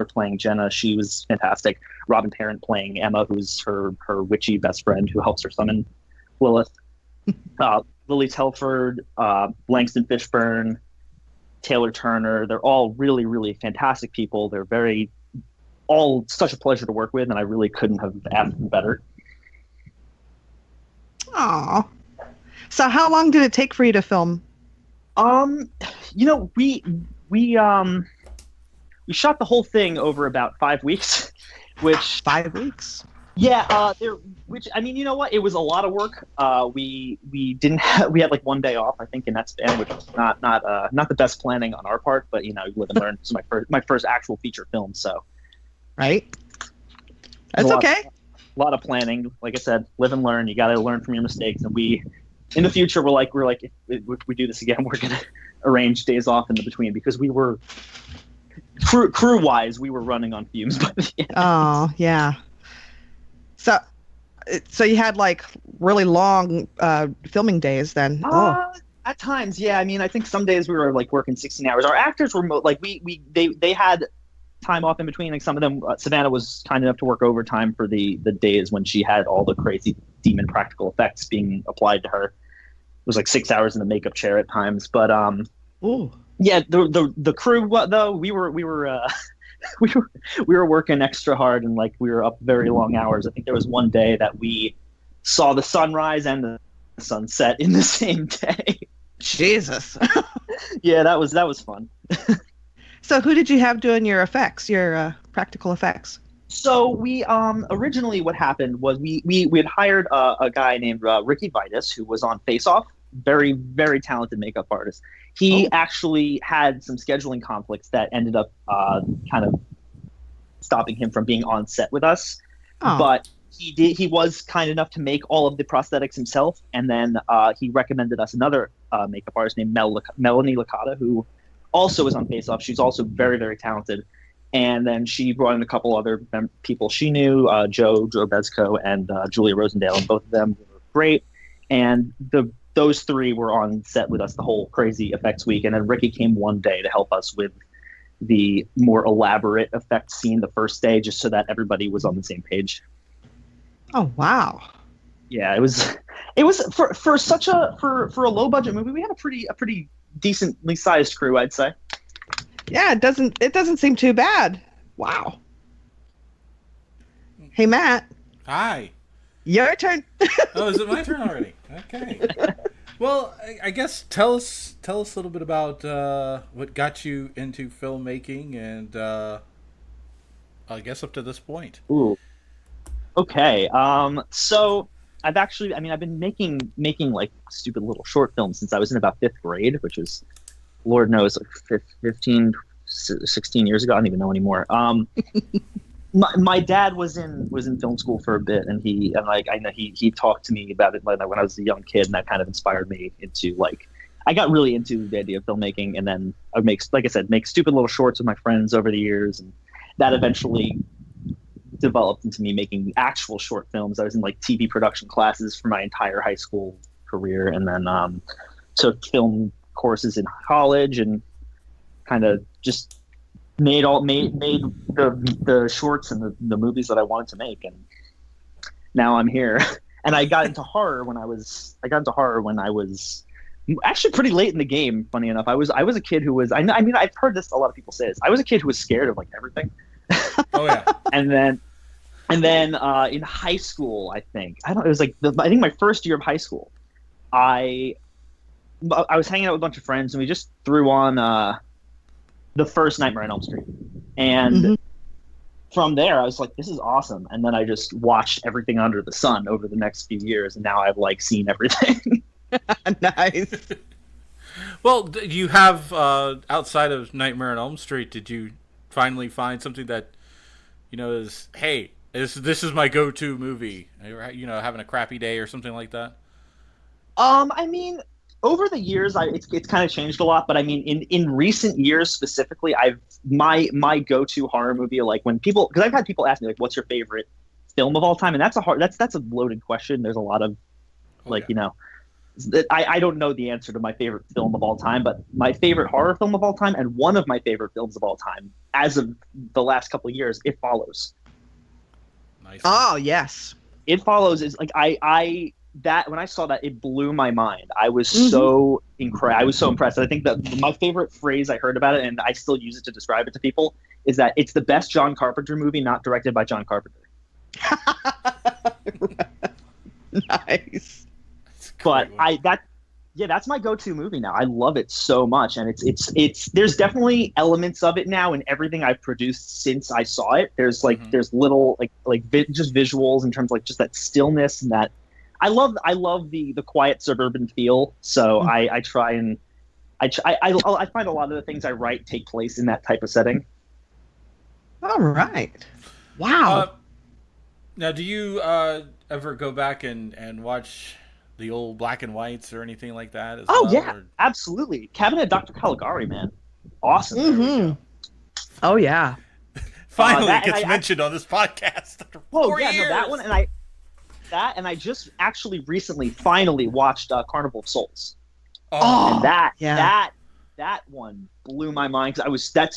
playing Jenna. She was fantastic. Robin Parent playing Emma, who's her witchy best friend who helps her summon Lilith. Lily Telford, Langston Fishburne, Taylor Turner. They're all really, really fantastic people. They're all such a pleasure to work with, and I really couldn't have asked them better. Aw. So how long did it take for you to film? We shot the whole thing over about 5 weeks, which 5 weeks. Yeah, which I mean, you know what? It was a lot of work. We had like 1 day off, I think, in that span, which was not the best planning on our part. But you live and learn. It's my first actual feature film, so right. That's okay. A lot of planning. Like I said, live and learn. You got to learn from your mistakes. And in the future, we're like, if we do this again, we're gonna arrange days off in the between because we were crew wise, we were running on fumes. But yeah. Oh yeah. So you had like really long filming days then? At times, yeah. I mean, I think some days we were like working 16 hours. Our actors were like they had time off in between. Like some of them, Savannah was kind enough to work overtime for the days when she had all the crazy demon practical effects being applied to her. It was like 6 hours in the makeup chair at times. But yeah, the crew though we were we were working extra hard and like we were up very long hours. I think there was one day that we saw the sunrise and the sunset in the same day. Jesus. Yeah, that was fun. So who did you have doing your effects, your practical effects? So we originally what happened was we had hired a guy named Ricky Vitus who was on Face Off, very, very talented makeup artist. He actually had some scheduling conflicts that ended up kind of stopping him from being on set with us. Oh. But he was kind enough to make all of the prosthetics himself, and then he recommended us another makeup artist named Melanie Licata, who also is on Face Off. She's also very, very talented. And then she brought in a couple other people she knew, Joe Bezko and Julia Rosendale, and both of them were great. And those three were on set with us the whole crazy effects week. And then Ricky came one day to help us with the more elaborate effects scene the first day, just so that everybody was on the same page. Oh, wow. Yeah, it was for such a low budget movie. We had a pretty decently sized crew, I'd say. Yeah, it doesn't seem too bad. Wow. Hey, Matt. Hi. Your turn. Oh, is it my turn already? Okay. Well, I guess tell us a little bit about what got you into filmmaking and I guess up to this point. Ooh. Okay. So I've been making like stupid little short films since I was in about 5th grade, which was, Lord knows, like 15, 16 years ago. I don't even know anymore. My dad was in film school for a bit, and he talked to me about it when I was a young kid, and that kind of inspired me into I got really into the idea of filmmaking, and then I would make stupid little shorts with my friends over the years, and that eventually developed into me making actual short films. I was in like TV production classes for my entire high school career, and then took film courses in college, and kind of just made the shorts and the movies that I wanted to make, and now I'm here. And I got into horror when I was actually pretty late in the game. Funny enough, I was a kid who was I mean I've heard this, a lot of people say this. I was a kid who was scared of like everything. Oh yeah. And then in high school, I think my first year of high school, I was hanging out with a bunch of friends, and we just threw on the first Nightmare on Elm Street. And from there, I was like, this is awesome. And then I just watched everything under the sun over the next few years, and now I've seen everything. Nice. Well, you have, outside of Nightmare on Elm Street, did you finally find something that, is, hey, this is my go-to movie, having a crappy day or something like that? I mean, over the years, it's kind of changed a lot, but I mean, in recent years specifically, my go-to horror movie, like when people, because I've had people ask me like, what's your favorite film of all time? And that's a loaded question. There's a lot of I don't know the answer to my favorite film of all time, but my favorite horror film of all time, and one of my favorite films of all time, as of the last couple of years, It Follows. Nice. Oh yes, It Follows is like that when I saw that, it blew my mind. I was so impressed. And I think that my favorite phrase I heard about it, and I still use it to describe it to people, is that it's the best John Carpenter movie not directed by John Carpenter. Nice. But Yeah, that's my go-to movie now. I love it so much, and it's there's definitely elements of it now in everything I've produced since I saw it. There's like there's little just visuals in terms of like just that stillness and that I love the quiet suburban feel. So I try and I find a lot of the things I write take place in that type of setting. All right. Wow. Now, do you ever go back and watch the old black and whites or anything like that as well? Yeah, absolutely. Cabinet of Dr. Caligari, man. Awesome. Mm-hmm. Oh, yeah. Finally it gets mentioned on this podcast. Oh, yeah, no, that one, and I just actually recently finally watched Carnival of Souls. Oh, and that one blew my mind because that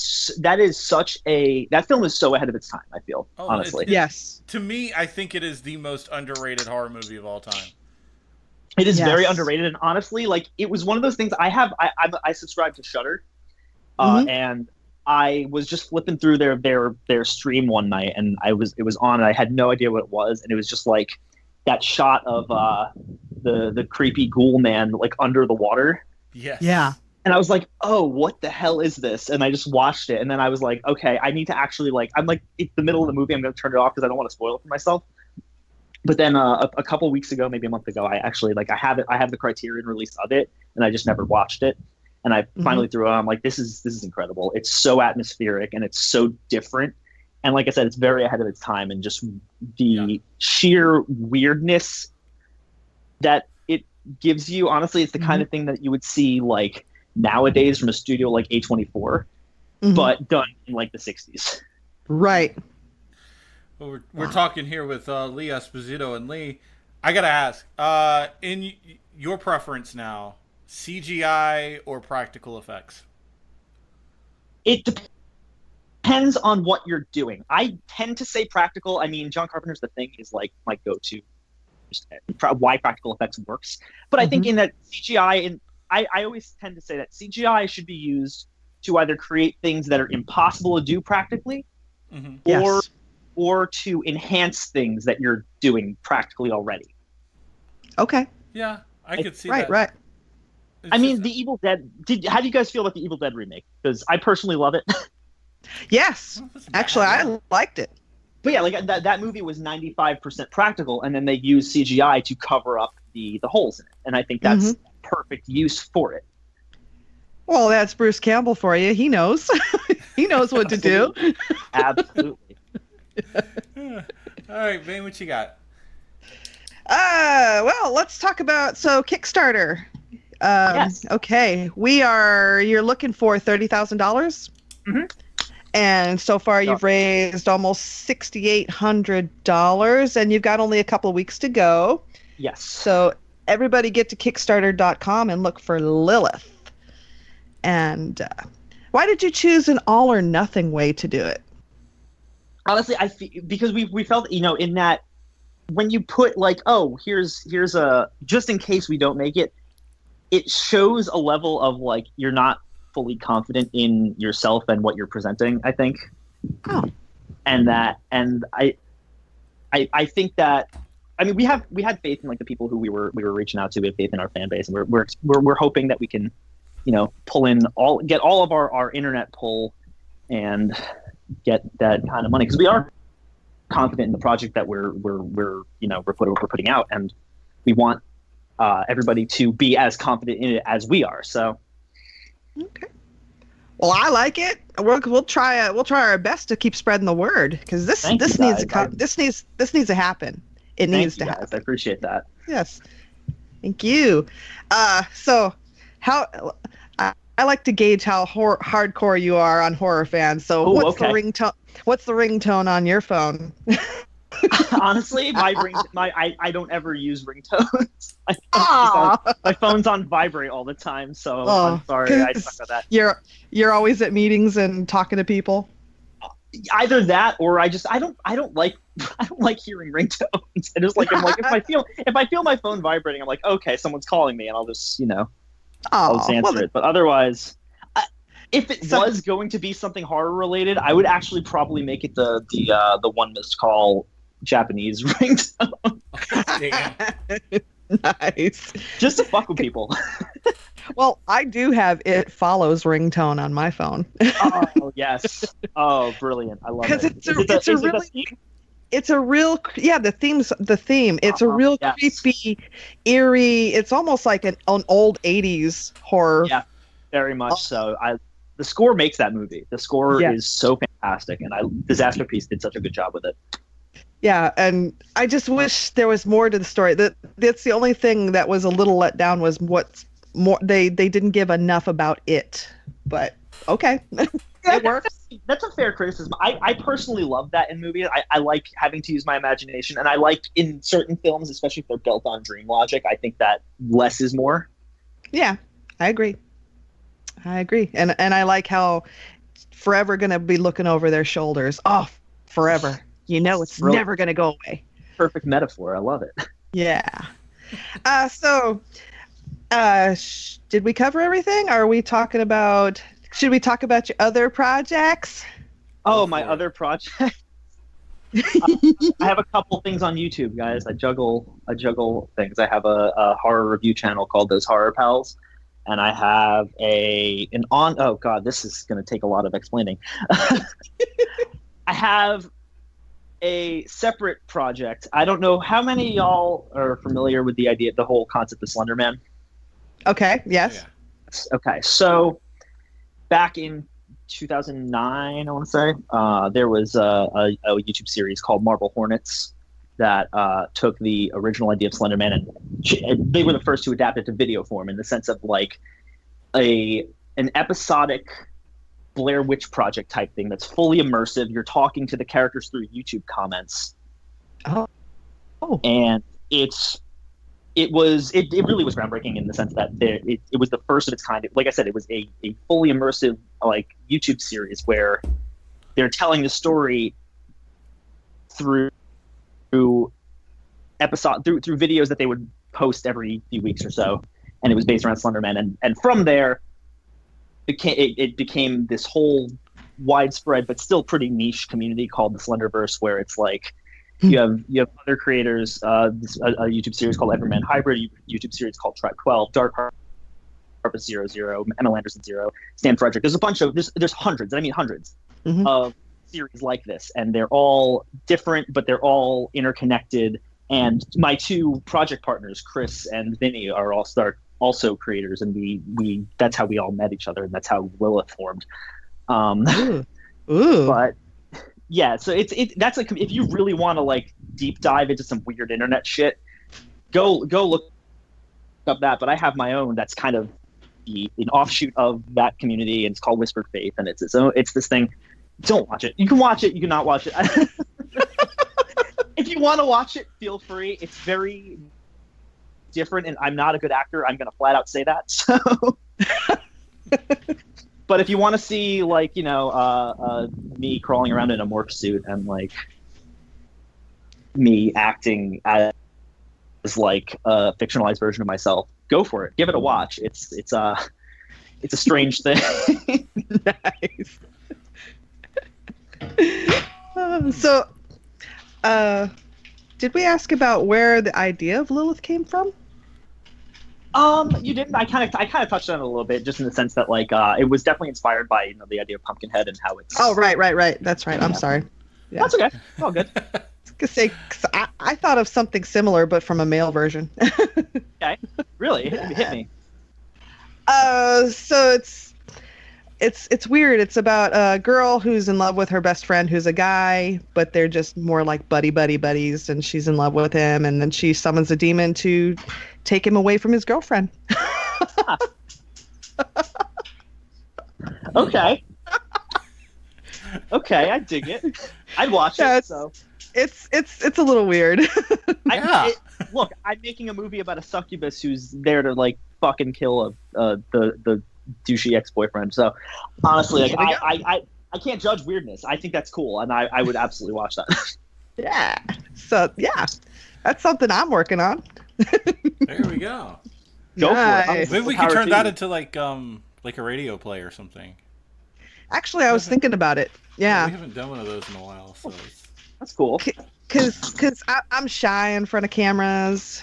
film is so ahead of its time, I feel, honestly. Yes. To me, I think it is the most underrated horror movie of all time. It is very underrated, and honestly, like it was one of those things. I subscribe to Shudder, and I was just flipping through their stream one night, and it was on, and I had no idea what it was, and it was just like that shot of the creepy ghoul man like under the water. Yes. Yeah. And I was like, oh, what the hell is this? And I just watched it, and then I was like, okay, I need to actually I'm like, it's the middle of the movie, I'm going to turn it off because I don't want to spoil it for myself. But then a couple weeks ago, maybe a month ago, I actually I have the Criterion release of it, and I just never watched it. And I finally threw it on. I'm like, this is incredible. It's so atmospheric and it's so different. And like I said, it's very ahead of its time, and just the sheer weirdness that it gives you. Honestly, it's the kind of thing that you would see like nowadays from a studio like A24, but done in like the 60s. Right. Well, we're talking here with Lee Esposito and Lee. I gotta ask, in your preference now, CGI or practical effects? It depends on what you're doing. I tend to say practical. I mean, John Carpenter's The Thing is like my go-to, why practical effects works. But I think in that CGI, and I always tend to say that CGI should be used to either create things that are impossible to do practically, or to enhance things that you're doing practically already. Okay. Yeah, I could see that. Right. I mean, The Evil Dead. How do you guys feel about The Evil Dead remake? Because I personally love it. Yes, actually, I liked it. But yeah, like that movie was 95% practical, and then they used CGI to cover up the holes in it, and I think that's perfect use for it. Well, that's Bruce Campbell for you. He knows. He knows what to do. Absolutely. All right, Vane, what you got? Well, let's talk about Kickstarter. Yes. Okay, you're looking for $30,000, and so far you've raised almost $6,800, and you've got only a couple of weeks to go. Yes. So everybody get to Kickstarter.com and look for Lilith. And why did you choose an all or nothing way to do it? Honestly, because we felt, in that when you put like, oh, here's a, just in case we don't make it, it shows a level of like you're not fully confident in yourself and what you're presenting, I think. Oh. And I think that, I mean, we had faith in like the people who we were reaching out to. We have faith in our fan base, and we're hoping that we can, pull in get all of our internet pull and get that kind of money, because we are confident in the project that we're putting out, and we want everybody to be as confident in it as we are. So, okay. Well, I like it. We'll try our best to keep spreading the word, because this needs to happen. It needs to happen. I appreciate that. Yes, thank you. So how I like to gauge how hardcore you are on horror fans. So what's the ringtone? What's the ringtone on your phone? Honestly, I don't ever use ringtones. My phone's on vibrate all the time, so I'm sorry I suck at that. You're always at meetings and talking to people. Either that, or I don't like hearing ringtones. And it's like if I feel my phone vibrating, I'm like, okay, someone's calling me, and I'll just I'll just answer it. But otherwise, if it was going to be something horror related, I would actually probably make it the one missed call Japanese ringtone. Nice. Just to fuck with people. Well, I do have It Follows ringtone on my phone. Oh, yes. Oh, brilliant. I love it. Because it's a real the theme. It's a real creepy, eerie. It's almost like an old 80s horror. Yeah, very much so. The score makes that movie. The score is so fantastic, and Disaster Piece did such a good job with it. Yeah, and I just wish there was more to the story. That's the only thing that was a little let down was what's more. They didn't give enough about it, but okay. It works. That's a fair criticism. I personally love that in movies. I like having to use my imagination, and I like in certain films, especially if they're built on dream logic, I think that less is more. Yeah, I agree. And I like how forever going to be looking over their shoulders. Oh, forever. You know it's never going to go away. Perfect metaphor. I love it. Yeah. Did we cover everything? Are we talking about... Should we talk about your other projects? Oh, my other project. I have a couple things on YouTube, guys. I juggle things. I have a horror review channel called Those Horror Pals, and I have oh god, this is going to take a lot of explaining. I have a separate project. I don't know how many of y'all are familiar with the whole concept of Slender Man. Okay. Yes. Yeah. Okay. So back in 2009, I want to say, there was a YouTube series called Marble Hornets that took the original idea of Slender Man, and they were the first to adapt it to video form in the sense of like an episodic Blair Witch Project type thing that's fully immersive. You're talking to the characters through YouTube comments. Oh. And it really was groundbreaking in the sense that it was the first of its kind. Like I said, it was a fully immersive like YouTube series where they're telling the story through videos that they would post every few weeks or so, and it was based around Slender Man, and from there it became this whole widespread but still pretty niche community called the Slenderverse, where it's like you have other creators, a YouTube series called Everman Hybrid, a YouTube series called Track 12, Dark Harvest 00, Emma Anderson 0, Stan Frederick. There's a bunch of there's hundreds, and I mean hundreds of series like this, and they're all different, but they're all interconnected. And my two project partners, Chris and Vinny, are also creators, and we that's how we all met each other, and that's how Lilith formed. But yeah, so that's like, if you really want to like deep dive into some weird internet shit, go look up that. But I have my own that's kind of an offshoot of that community, and it's called Whispered Faith, and it's this thing. Don't watch it. You can watch it. You can not watch it. If you want to watch it, feel free. It's very different, and I'm not a good actor. I'm going to flat out say that. So, but if you want to see, like, me crawling around in a morph suit and like me acting as like a fictionalized version of myself, go for it. Give it a watch. It's a strange thing. Nice. Did we ask about where the idea of Lilith came from? You didn't. I kind of touched on it a little bit, just in the sense that like it was definitely inspired by the idea of Pumpkinhead and how it's. Oh, right. That's right. I'm sorry. Yeah. That's okay. It's all good. Cause I thought of something similar, but from a male version. Okay. Really? Hit me. So it's weird. It's about a girl who's in love with her best friend who's a guy, but they're just more like buddies, and she's in love with him, and then she summons a demon to take him away from his girlfriend. Okay. Okay, I dig it. I'd watch it. So it's a little weird. Look, I'm making a movie about a succubus who's there to like fucking kill the douchey ex-boyfriend. So honestly, like, I can't judge weirdness. I think that's cool, and I would absolutely watch that. Yeah. So yeah, that's something I'm working on. There we go. Go for it. Maybe we could turn that into like a radio play or something. Actually, I was thinking about it. Yeah. We haven't done one of those in a while, so that's cool. Because I'm shy in front of cameras.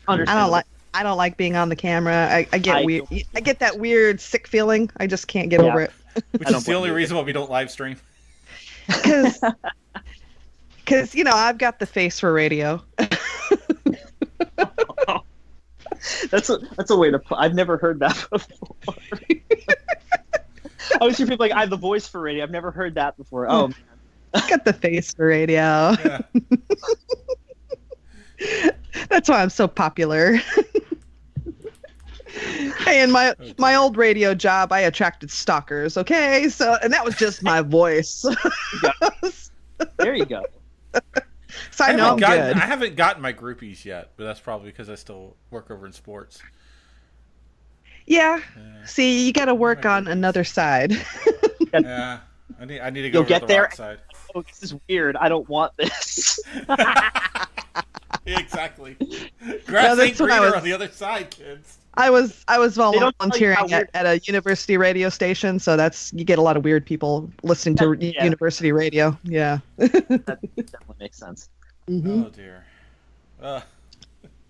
I don't like being on the camera. I get weird. I get that weird sick feeling. I just can't get over it. Which is the only reason why we don't live stream. Because I've got the face for radio. That's a way to put. I've never heard that before. I always hear people like, I have the voice for radio. I've never heard that before. Oh man. I got the face for radio. Yeah. That's why I'm so popular. Hey, in my old radio job, I attracted stalkers. Okay, and that was just my voice. There you go. So I know I'm good. I haven't gotten my groupies yet, but that's probably because I still work over in sports. Yeah. See, you got to work on another side. Yeah. I need to go You'll over get the there. rock side. Oh, this is weird. I don't want this. Exactly. Grass ain't greener on the other side, kids. I was volunteering at a university radio station, so you get a lot of weird people listening to university radio. Yeah. That definitely makes sense. Mm-hmm. Oh dear.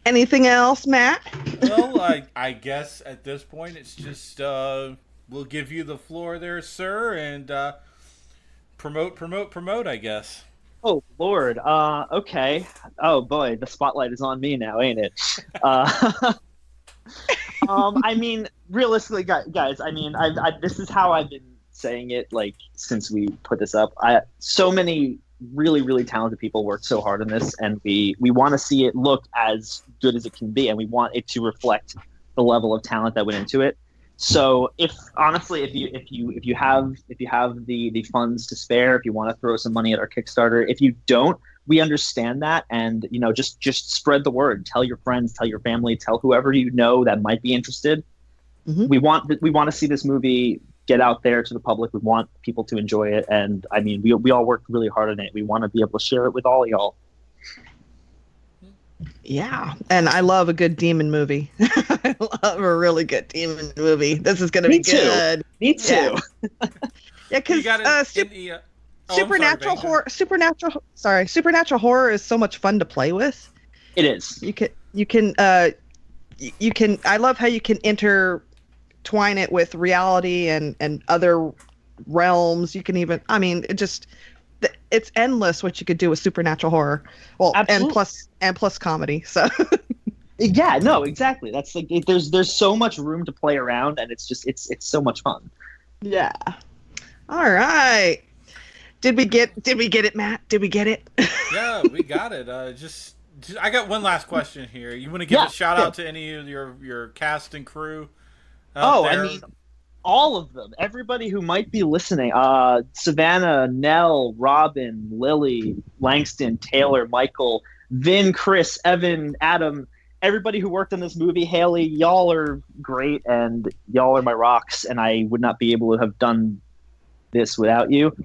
Anything else, Matt? Well, I guess at this point it's just we'll give you the floor there, sir, and promote, I guess. Oh Lord. Okay. Oh boy, the spotlight is on me now, ain't it? I mean, realistically, guys. I mean, this is how I've been saying it like since we put this up. So many really, really talented people worked so hard on this, and we want to see it look as good as it can be, and we want it to reflect the level of talent that went into it. So, if you have the funds to spare, if you want to throw some money at our Kickstarter, if you don't, we understand that, and just spread the word. Tell your friends, tell your family, tell whoever you know that might be interested. Mm-hmm. We want to see this movie get out there to the public. We want people to enjoy it, and I mean, we all worked really hard on it. We want to be able to share it with all y'all. Yeah, and I love a good demon movie. I love a really good demon movie. This is going to be good. Me too. Yeah, because supernatural horror is so much fun to play with. It is. You can. I love how you can intertwine it with reality and other realms. You can even. I mean, it's endless what you could do with supernatural horror. Well, absolutely. and plus comedy. So. Yeah, no, exactly. That's like there's so much room to play around, and it's so much fun. Yeah. All right. Did we get it, Matt? Did we get it? Yeah, we got it. Just I got one last question here. You want to give a shout out to any of your cast and crew? There? I mean, all of them. Everybody who might be listening. Savannah, Nell, Robin, Lily, Langston, Taylor, Michael, Vin, Chris, Evan, Adam. Everybody who worked on this movie, Haley, y'all are great, and y'all are my rocks, and I would not be able to have done this without you.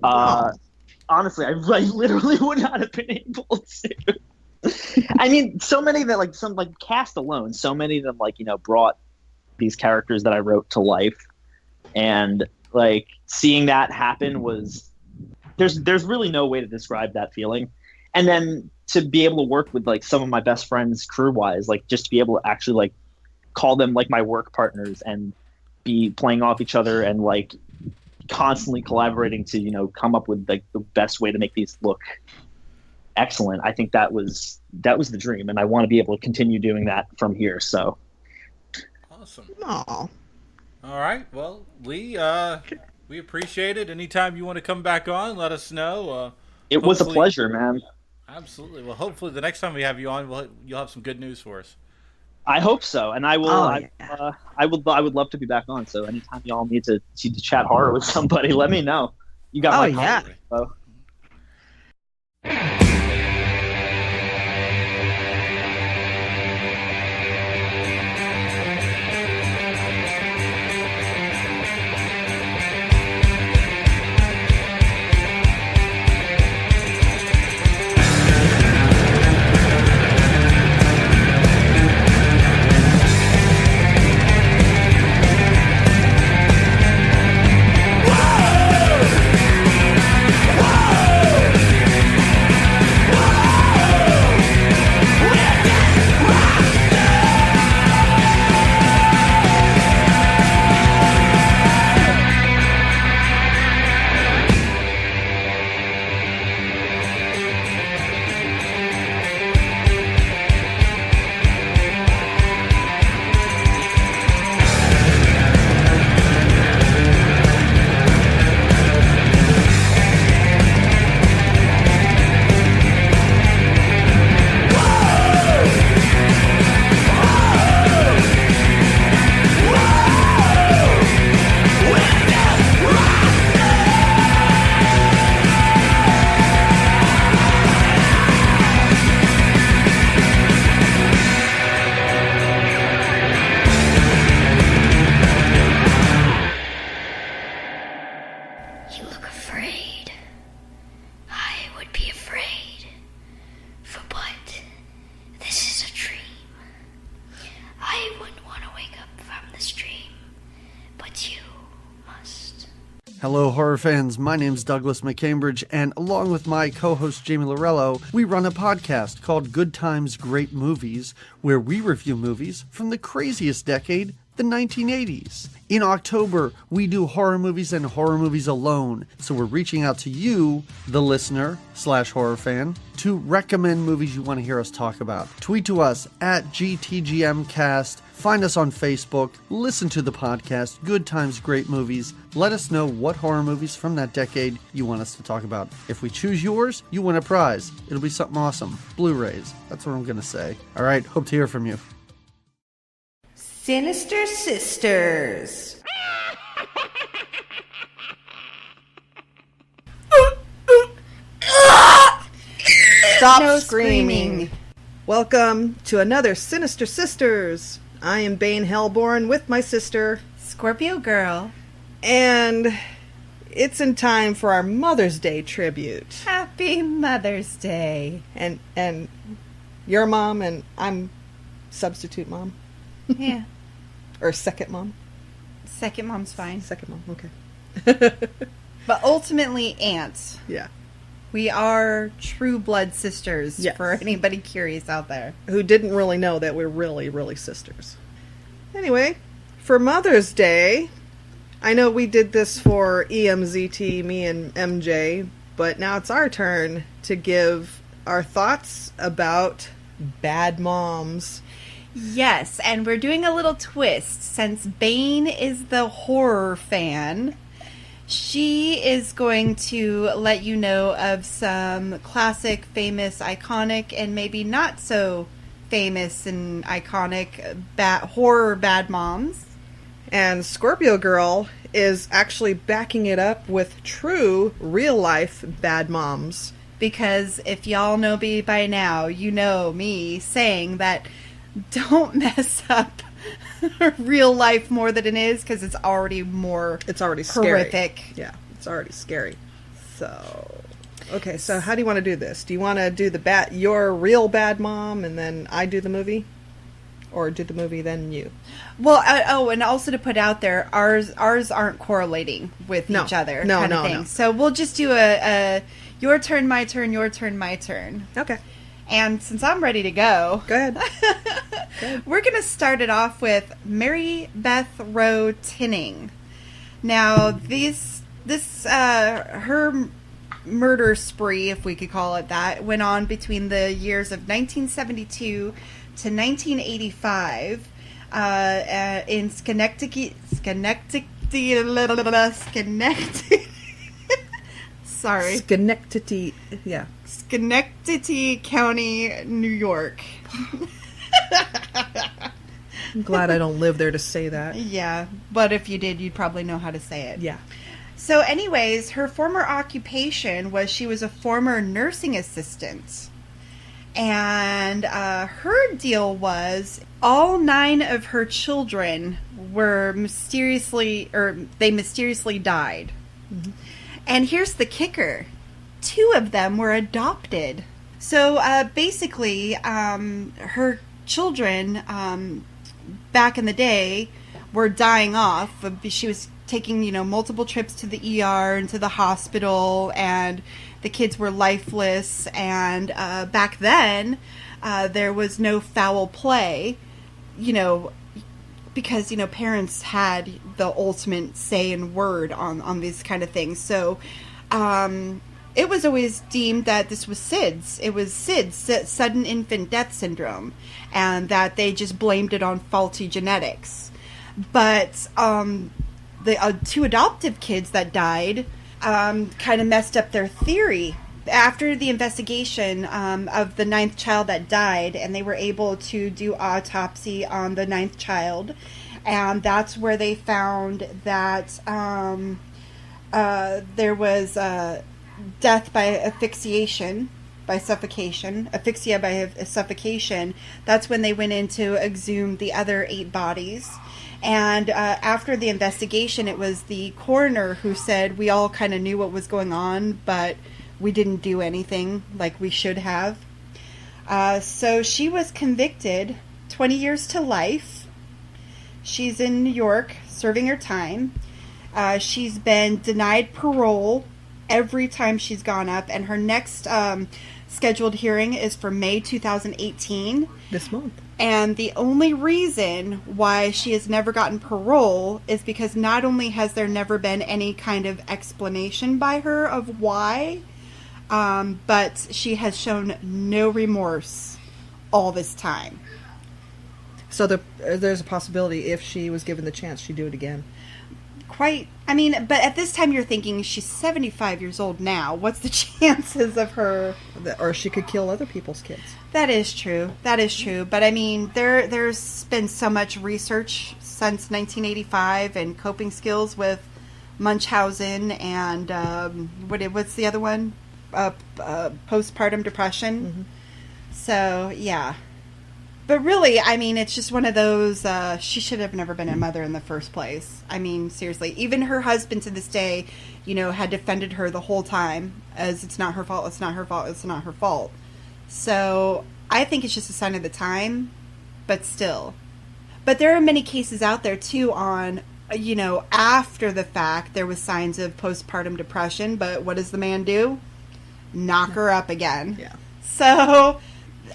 Honestly, I literally would not have been able to. I mean, so many that cast alone, so many of them brought these characters that I wrote to life, and seeing that happen was there's really no way to describe that feeling. And then to be able to work with some of my best friends crew wise, just to be able to actually call them my work partners and be playing off each other and constantly collaborating to come up with the best way to make these look excellent. I think that was the dream, and I want to be able to continue doing that from here. So awesome. Aww. All right, well, Lee, we appreciate it. Anytime you want to come back on, let us know. It was a pleasure, man. Absolutely. Well, hopefully the next time we have you on, you'll have some good news for us. I hope so, and I will. I would love to be back on. So anytime y'all need to chat horror with somebody, let me know. You got my contact info. Whoa! But you must. Hello, horror fans. My name's Douglas McCambridge, and along with my co-host Jamie Lorello, we run a podcast called Good Times, Great Movies, where we review movies from the craziest decade, the 1980s. In October, we do horror movies and horror movies alone, so we're reaching out to you, the listener/horror fan, to recommend movies you want to hear us talk about. Tweet to us at GTGMcast, find us on Facebook, listen to the podcast, Good Times, Great Movies. Let us know what horror movies from that decade you want us to talk about. If we choose yours, you win a prize. It'll be something awesome. Blu-rays. That's what I'm going to say. All right, hope to hear from you. Sinister Sisters. Stop No screaming. Welcome to another Sinister Sisters. I am Bane Hellborn with my sister, Scorpio Girl. And it's in time for our Mother's Day tribute. Happy Mother's Day. And your mom, and I'm substitute mom. Yeah. Or second mom. Second mom's fine. Second mom, okay. But ultimately aunts. Yeah. We are true blood sisters, Yes. for anybody curious out there. Who didn't really know that we're really, really sisters. Anyway, for Mother's Day, I know we did this for EMZT, me and MJ, but now it's our turn to give our thoughts about bad moms. Yes, and we're doing a little twist. Since Bane is the horror fan, she is going to let you know of some classic, famous, iconic, and maybe not so famous and iconic horror bad moms. And Scorpio Girl is actually backing it up with true, real-life bad moms. Because if y'all know me by now, you know me saying that don't mess up real life more than it is, because it's already scary. horrific. Yeah, it's already scary. So, okay, so how do you want to do this? Do you want to do your real bad mom, and then I do the movie? Or do the movie, then you? Well, and also to put out there, ours aren't correlating with each other kind of thing. No. So we'll just do a your turn, my turn, your turn, my turn. Okay. And since I'm ready to go ahead. We're going to start it off with Mary Beth Rowe Tinning. Now, her murder spree, if we could call it that, went on between the years of 1972 to 1985 in Schenectady. Sorry. Schenectady, yeah. Schenectady County, New York. I'm glad I don't live there to say that. Yeah, but if you did, you'd probably know how to say it. Yeah. So anyways, her former occupation was she was a former nursing assistant. And her deal was all 9 of her children were mysteriously died. Mm-hmm. And here's the kicker. 2 of them were adopted. So basically, her children back in the day were dying off. She was taking, multiple trips to the ER and to the hospital, and the kids were lifeless. And back then, there was no foul play, because, parents had the ultimate say and word on these kind of things. So it was always deemed that this was SIDS. It was SIDS, sudden infant death syndrome, and that they just blamed it on faulty genetics. But the 2 adoptive kids that died kind of messed up their theory. After the investigation of the 9th child that died, and they were able to do autopsy on the 9th child, and that's where they found that there was death by asphyxiation, by suffocation. That's when they went in to exhume the other 8 bodies. And after the investigation, it was the coroner who said we all kind of knew what was going on, but we didn't do anything like we should have. So she was convicted 20 years to life. She's in New York serving her time. She's been denied parole every time she's gone up, and her next scheduled hearing is for May 2018. This month. And the only reason why she has never gotten parole is because not only has there never been any kind of explanation by her of why, but she has shown no remorse all this time. So there's a possibility if she was given the chance, she'd do it again. But at this time you're thinking she's 75 years old now. What's the chances of her? Or she could kill other people's kids. That is true. But I mean, there's been so much research since 1985 and coping skills with Munchausen and what's the other one? Postpartum depression. Mm-hmm. So yeah. But really, I mean, it's just one of those, she should have never been a mother in the first place. I mean, seriously. Even her husband to this day, had defended her the whole time as it's not her fault, it's not her fault, it's not her fault. So I think it's just a sign of the time, but still. But there are many cases out there, too, on, after the fact, there was signs of postpartum depression, but what does the man do? Knock her up again. Yeah. So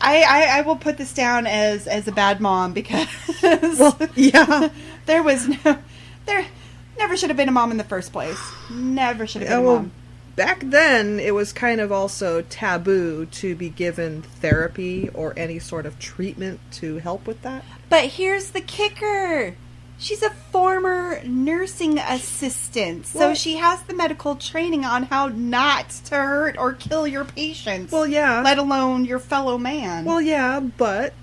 I will put this down as a bad mom because there never should have been a mom in the first place. Never should have been a mom. Back then, it was kind of also taboo to be given therapy or any sort of treatment to help with that. But here's the kicker. She's a former nursing assistant, so she has the medical training on how not to hurt or kill your patients. Well, yeah. Let alone your fellow man. Well, yeah, but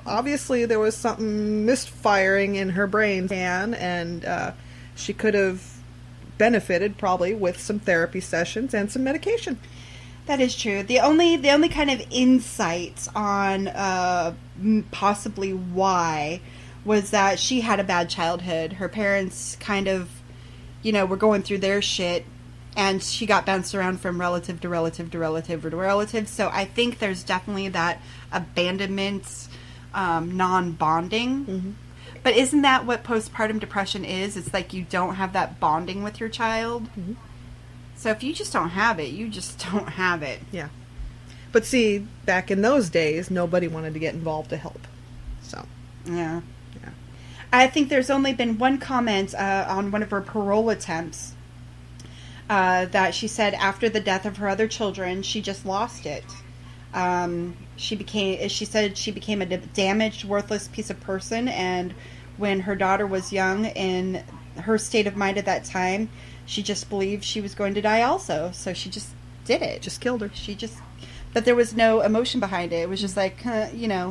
obviously there was something misfiring in her brain, and she could have benefited probably with some therapy sessions and some medication. That is true. The only kind of insight on possibly why was that she had a bad childhood. Her parents kind of, were going through their shit, and she got bounced around from relative to relative to relative to relative. So I think there's definitely that abandonment, non-bonding. Mm-hmm. But isn't that what postpartum depression is? It's like you don't have that bonding with your child. Mm-hmm. So if you just don't have it, you just don't have it. Yeah. But see, back in those days, nobody wanted to get involved to help. So. Yeah. I think there's only been one comment on one of her parole attempts that she said after the death of her other children, she just lost it. She said she became a damaged, worthless piece of person, and when her daughter was young, in her state of mind at that time, she just believed she was going to die also. So she just did it. Just killed her. But there was no emotion behind it. It was just like,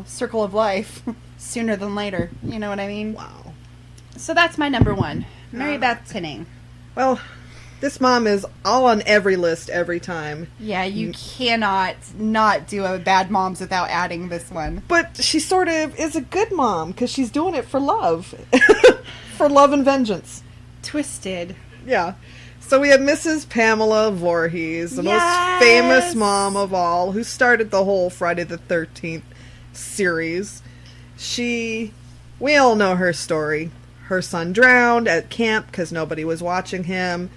circle of life. Sooner than later. You know what I mean? Wow. So that's my number one. Mary Beth Tinning. Well, this mom is all on every list every time. Yeah, you cannot not do a bad moms without adding this one. But she sort of is a good mom because she's doing it for love. For love and vengeance. Twisted. Yeah. So we have Mrs. Pamela Voorhees, the most famous mom of all, who started the whole Friday the 13th series. We all know her story. Her son drowned at camp because nobody was watching him.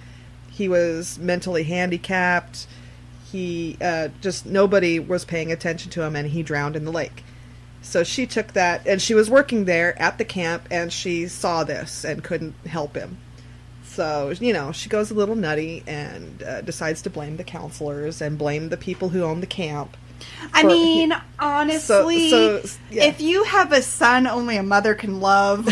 He was mentally handicapped. Nobody was paying attention to him, and he drowned in the lake. So she took that, and she was working there at the camp, and she saw this and couldn't help him. So, she goes a little nutty and decides to blame the counselors and blame the people who own the camp. Honestly, if you have a son only a mother can love.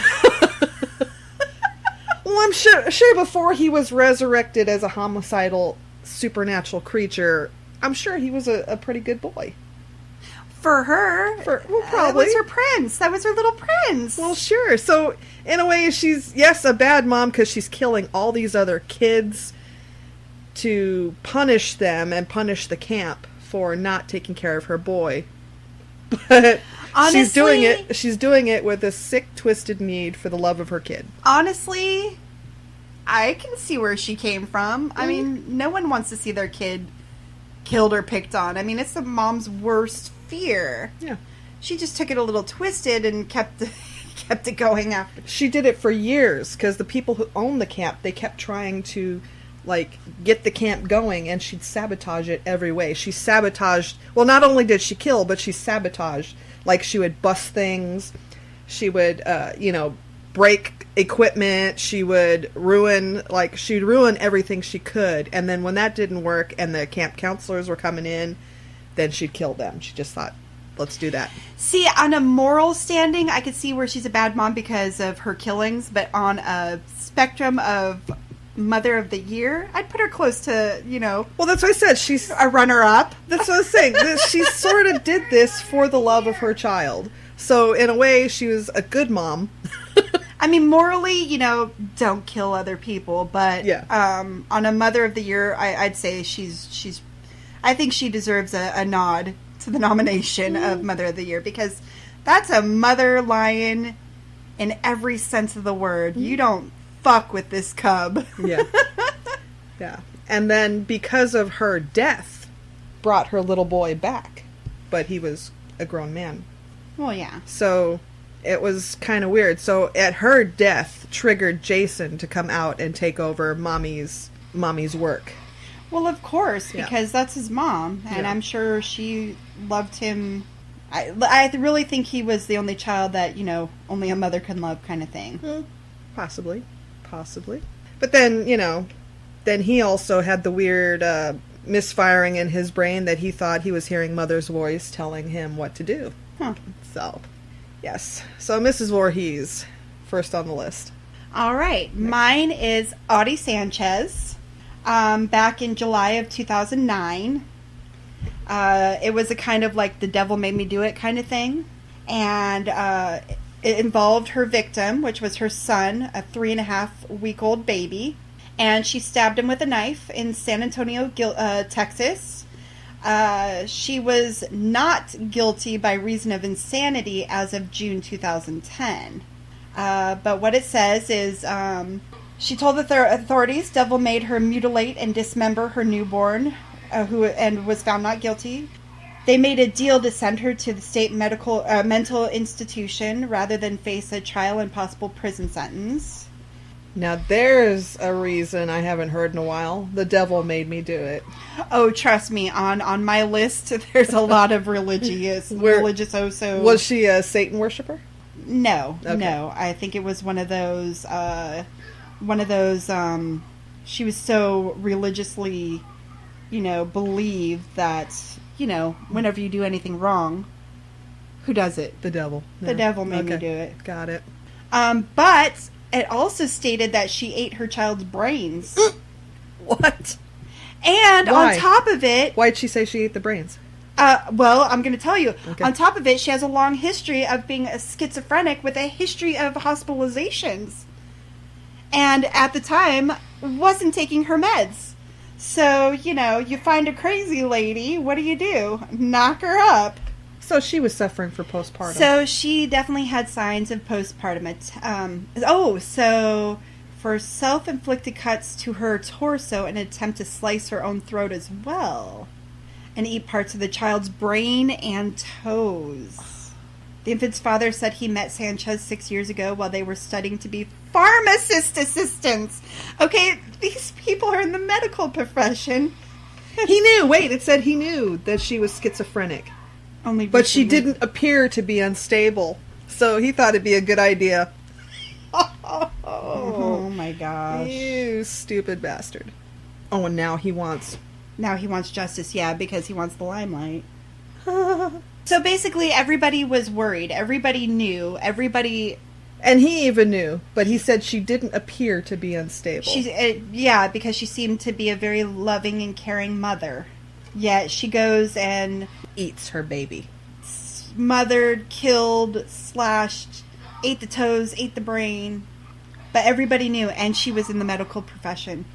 Well, I'm sure before he was resurrected as a homicidal supernatural creature, I'm sure he was a pretty good boy. For her. Probably. That was her prince. That was her little prince. Well, sure. So, in a way, she's, yes, a bad mom because she's killing all these other kids to punish them and punish the camp for not taking care of her boy. But honestly, she's doing it with a sick, twisted need for the love of her kid. Honestly, I can see where she came from. I mean, no one wants to see their kid killed or picked on. I mean, it's a mom's worst fear. Yeah. She just took it a little twisted and kept kept it going after. She did it for years because the people who owned the camp, they kept trying to, like, get the camp going, and she'd sabotage it every way. She sabotaged, well, not only did she kill, but she sabotaged. Like, she would bust things, she would, break equipment, she would ruin, she'd ruin everything she could, and then when that didn't work and the camp counselors were coming in, then she'd kill them. She just thought, let's do that. See, on a moral standing, I could see where she's a bad mom because of her killings, but on a spectrum of Mother of the Year, I'd put her close to, Well, that's what I said. She's a runner-up. That's what I was saying. She sort of did this for the love of her child. So, in a way, she was a good mom. I mean, morally, don't kill other people, but on a Mother of the Year, I'd say she's. I think she deserves a nod to the nomination of Mother of the Year because that's a mother lion in every sense of the word. You don't fuck with this cub. Yeah. And then because of her death, brought her little boy back, but he was a grown man. Well, yeah. So it was kind of weird. So at her death triggered Jason to come out and take over mommy's work. Well, of course, because that's his mom, and Yeah. I'm sure she loved him. I really think he was the only child that, only a mother can love kind of thing. Possibly. But then, then he also had the weird misfiring in his brain that he thought he was hearing Mother's voice telling him what to do. So, yes. So Mrs. Voorhees, first on the list. All right. Mine is Audie Sanchez. Back in July of 2009. It was a kind of like the devil made me do it kind of thing. And it involved her victim, which was her son, a 3.5-week-old baby. And she stabbed him with a knife in San Antonio, Texas. She was not guilty by reason of insanity as of June 2010. But what it says is... she told the authorities Devil made her mutilate and dismember her newborn, and was found not guilty. They made a deal to send her to the state mental institution rather than face a trial and possible prison sentence. Now there's a reason I haven't heard in a while. The devil made me do it. Oh, trust me, on my list there's a lot of religious also. Was she a Satan worshiper? No, Okay. no. I think it was one of those she was so religiously, believed that, whenever you do anything wrong, who does it? The devil. The devil made me do it. Got it. But it also stated that she ate her child's brains. What? And Why? on top of it... Why'd she say she ate the brains? Well, I'm going to tell you. Okay. On top of it, she has a long history of being a schizophrenic with a history of hospitalizations. And at the time, wasn't taking her meds. So, you find a crazy lady, what do? Knock her up. So she was suffering for postpartum. So she definitely had signs of postpartum. So for self-inflicted cuts to her torso and attempt to slice her own throat as well. And eat parts of the child's brain and toes. The infant's father said he met Sanchez 6 years ago while they were studying to be pharmacist assistants. Okay, these people are in the medical profession. He knew. Wait, it said he knew that she was schizophrenic. But she didn't appear to be unstable. So he thought it'd be a good idea. Oh my gosh. You stupid bastard. Oh, and now he wants justice, because he wants the limelight. So basically, everybody was worried. Everybody knew. And he even knew, but he said she didn't appear to be unstable. Because she seemed to be a very loving and caring mother. Yet she goes and eats her baby. Smothered, killed, slashed, ate the toes, ate the brain. But everybody knew, and she was in the medical profession.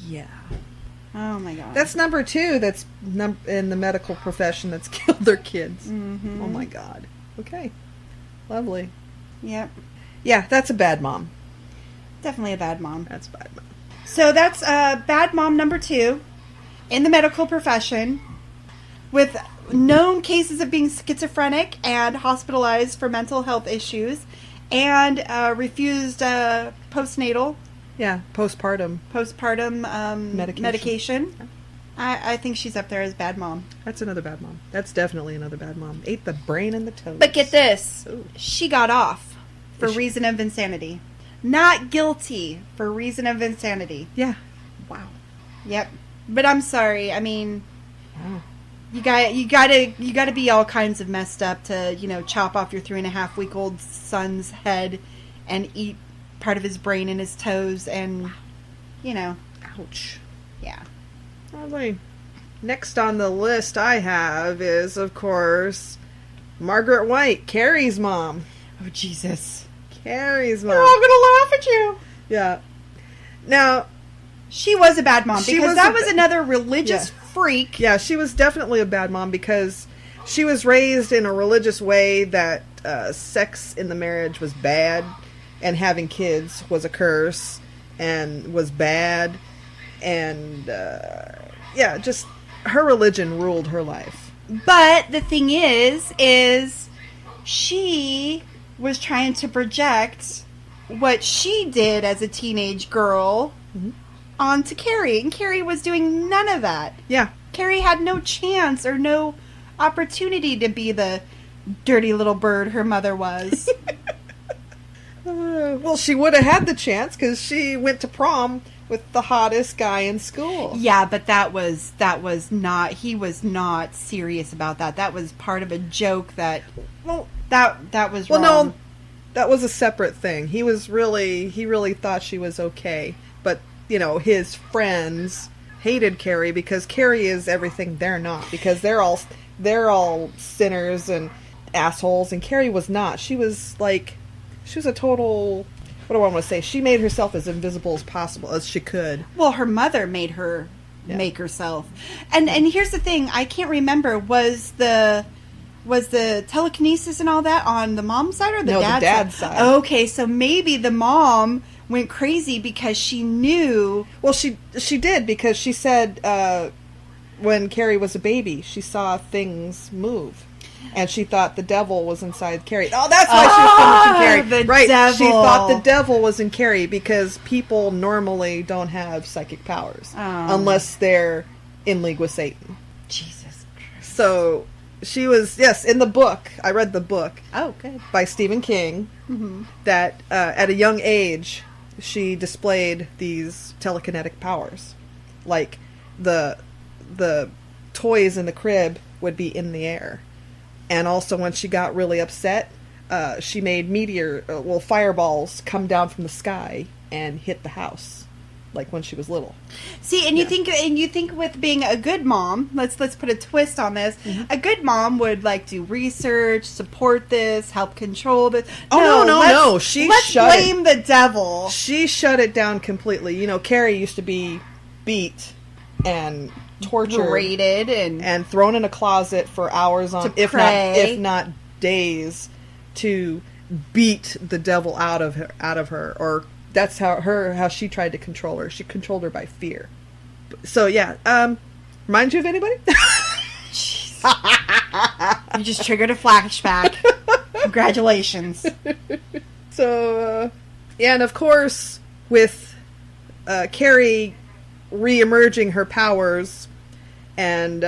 Yeah. Oh my god. That's number 2 that's in the medical profession that's killed their kids. Mm-hmm. Oh my god. Okay. Lovely. Yep. Yeah, that's a bad mom. Definitely a bad mom. That's a bad mom. So that's bad mom number 2 in the medical profession with known cases of being schizophrenic and hospitalized for mental health issues and refused postpartum medication. I think she's up there as bad mom. That's another bad mom. That's definitely another bad mom. Ate the brain and the toes. But get this. Ooh. She got off for reason of insanity. Not guilty for reason of insanity. Yeah. Wow. Yep. But I'm sorry. I mean, you gotta be all kinds of messed up to, chop off your 3.5-week-old son's head and eat part of his brain and his toes and, Ouch. Yeah. Probably. Next on the list I have is, of course, Margaret White, Carrie's mom. Oh, Jesus. Carrie's mom. They're all gonna laugh at you. Yeah. Now, she was a bad mom because that was another religious freak. Yeah, she was definitely a bad mom because she was raised in a religious way that sex in the marriage was bad and having kids was a curse and was bad. And, just her religion ruled her life. But the thing is she was trying to project what she did as a teenage girl onto Carrie. And Carrie was doing none of that. Yeah. Carrie had no chance or no opportunity to be the dirty little bird her mother was. Well, she would have had the chance because she went to prom with the hottest guy in school. Yeah, but that was not, he was not serious about that. That was part of a joke that, that was wrong. Well, no, that was a separate thing. He really thought she was okay. But, his friends hated Carrie because Carrie is everything they're not. Because they're all sinners and assholes, and Carrie was not. She was a total... What do I want to say? She made herself as invisible as possible, as she could. Well, her mother made her make herself. And here's the thing, I can't remember, was the telekinesis and all that on the mom's side or the dad's side? Okay, so maybe the mom went crazy because she knew... Well, she did, because she said when Carrie was a baby, she saw things move. And she thought the devil was inside Carrie. Oh, that's why she was punishing Carrie. Right. Devil. She thought the devil was in Carrie because people normally don't have psychic powers unless they're in league with Satan. Jesus Christ. So she was, in the book. I read the book. Oh, good. By Stephen King. Mm-hmm. That at a young age, she displayed these telekinetic powers. Like the toys in the crib would be in the air. And also, when she got really upset, she made fireballs come down from the sky and hit the house, like when she was little. See, and you think with being a good mom, let's put a twist on this. Mm-hmm. A good mom would do research, support this, help control this. Oh no! Let's blame the devil. She shut it down completely. Carrie used to be beat and tortured, berated, and thrown in a closet for hours on, if not days, to beat the devil out of her. Or that's how she tried to control her. She controlled her by fear. So remind you of anybody? You just triggered a flashback. Congratulations. So and of course with Carrie re-emerging her powers and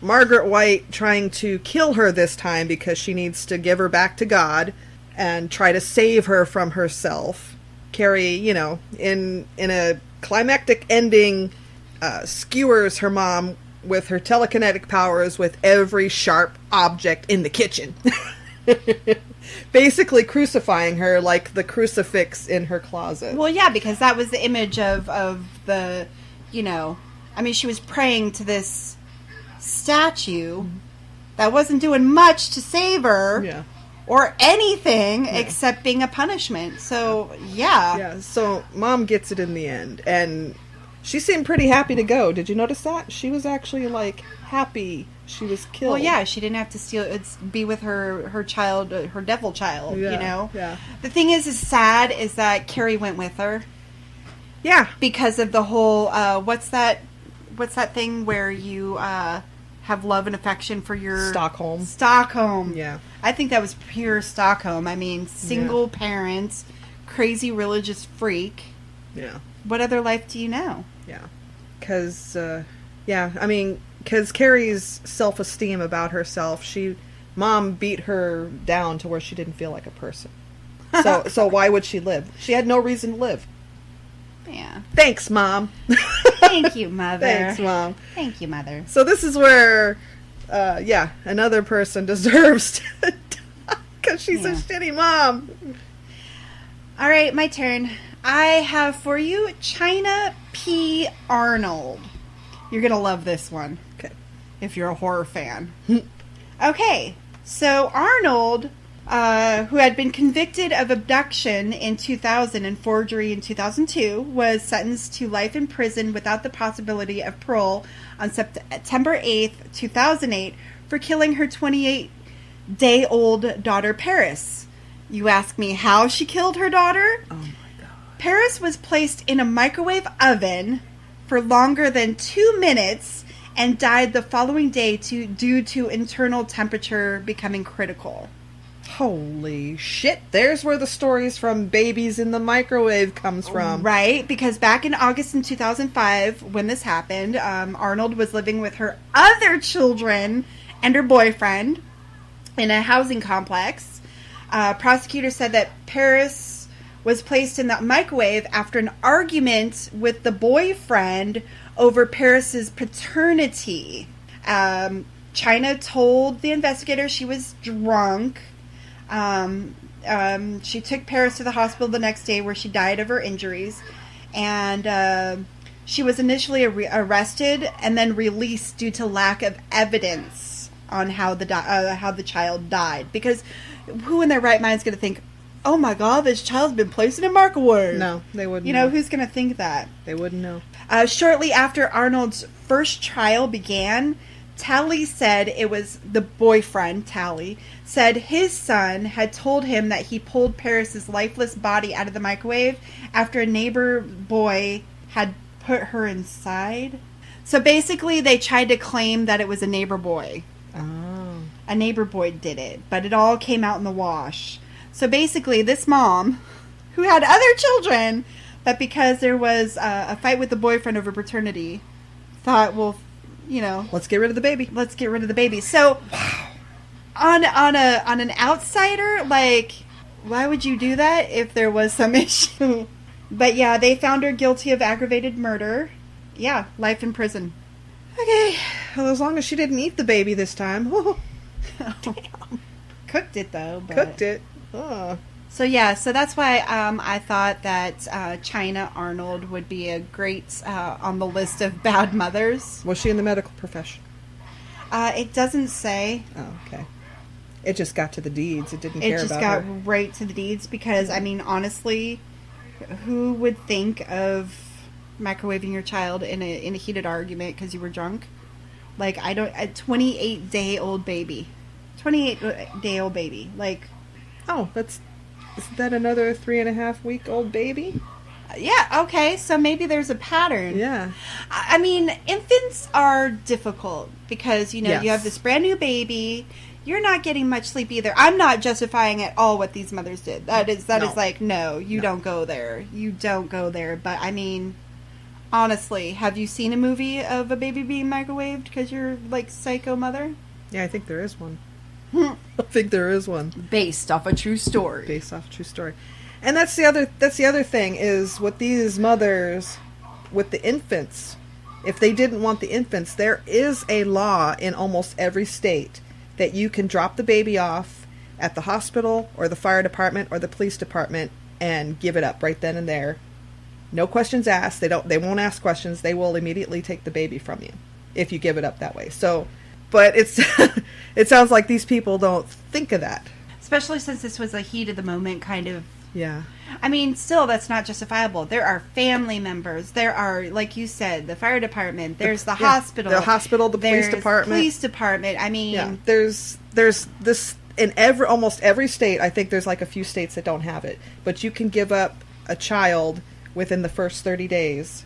Margaret White trying to kill her this time because she needs to give her back to God and try to save her from herself. Carrie, in a climactic ending, skewers her mom with her telekinetic powers with every sharp object in the kitchen. Basically crucifying her like the crucifix in her closet. Well, yeah, because that was the image of the, she was praying to this statue that wasn't doing much to save her or anything except being a punishment. So, Yeah, so Mom gets it in the end. And she seemed pretty happy to go. Did you notice that? She was actually, happy she was killed. Well, yeah, she didn't have to be with her child, her devil child, Yeah. The thing is sad is that Carrie went with her. Yeah. Because of the whole, what's that thing where you have love and affection for your Stockholm. Yeah. I think that was pure Stockholm. I mean, single parents, crazy religious freak. Yeah. What other life do you know? Yeah. Because, because Carrie's self-esteem about herself, Mom beat her down to where she didn't feel like a person. So why would she live? She had no reason to live. Yeah. Thanks, Mom. Thank you, Mother. Thanks, Mom. Thank you, Mother. So this is where, another person deserves to die because she's a shitty mom. All right, my turn. I have for you China P. Arnold. You're going to love this one. Okay. If you're a horror fan. Okay. So Arnold, who had been convicted of abduction in 2000 and forgery in 2002, was sentenced to life in prison without the possibility of parole on September 8th, 2008, for killing her 28-day-old daughter, Paris. You ask me how she killed her daughter? Oh, my God. Paris was placed in a microwave oven for longer than 2 minutes and died the following day due to internal temperature becoming critical. Holy shit, there's where the stories from babies in the microwave comes from. Right, because back in August in 2005, when this happened, Arnold was living with her other children and her boyfriend in a housing complex. Prosecutors said that Paris was placed in the microwave after an argument with the boyfriend over Paris's paternity. China told the investigator she was drunk. She took Paris to the hospital the next day where she died of her injuries. And she was initially arrested and then released due to lack of evidence on how the child died. Because who in their right mind is going to think, oh my God, this child's been placed in a microwave? No, they wouldn't. You know, who's going to think that? They wouldn't know. Shortly after Arnold's first trial began, Tally said it was the boyfriend, Tally, said his son had told him that he pulled Paris's lifeless body out of the microwave after a neighbor boy had put her inside. So basically they tried to claim that it was a neighbor boy. Oh. A neighbor boy did it, but it all came out in the wash. So basically this mom, who had other children, but because there was a fight with the boyfriend over paternity, thought, well, you know, let's get rid of the baby. Let's get rid of the baby. So, on an outsider, like, why would you do that if there was some issue? But yeah, they found her guilty of aggravated murder. Yeah, life in prison. Okay, well, as long as she didn't eat the baby this time. Oh. Damn. Cooked it though. But... Cooked it. Oh. So yeah, so that's why I thought that China Arnold would be a great on the list of bad mothers. Was she in the medical profession? It doesn't say. Oh, okay. It just got to the deeds. It didn't care about her. It just got right to the deeds because, I mean, honestly, who would think of microwaving your child in a heated argument because you were drunk? Like, a 28-day-old baby. 28-day-old baby. Like... Oh, isn't that another 3.5-week-old baby? Yeah, okay, so maybe there's a pattern. Yeah. I mean, infants are difficult because, you know, yes. You have this brand new baby. You're not getting much sleep either. I'm not justifying at all what these mothers did. That is like, no, you don't go there. You don't go there. But, I mean, honestly, have you seen a movie of a baby being microwaved because you're, like, psycho mother? Yeah, I think there is one. I think there is one. Based off a true story. Based off a true story. And that's the other thing is with these mothers, with the infants, if they didn't want the infants, there is a law in almost every state that you can drop the baby off at the hospital or the fire department or the police department and give it up right then and there. No questions asked. They won't ask questions. They will immediately take the baby from you if you give it up that way. So, but it sounds like these people don't think of that. Especially since this was a heat of the moment kind of. Yeah. I mean, still, that's not justifiable. There are family members. There are, like you said, the fire department. There's the hospital. The hospital, the police department. Police department. I mean, yeah. There's this in almost every state. I think there's like a few states that don't have it, but you can give up a child within the first 30 days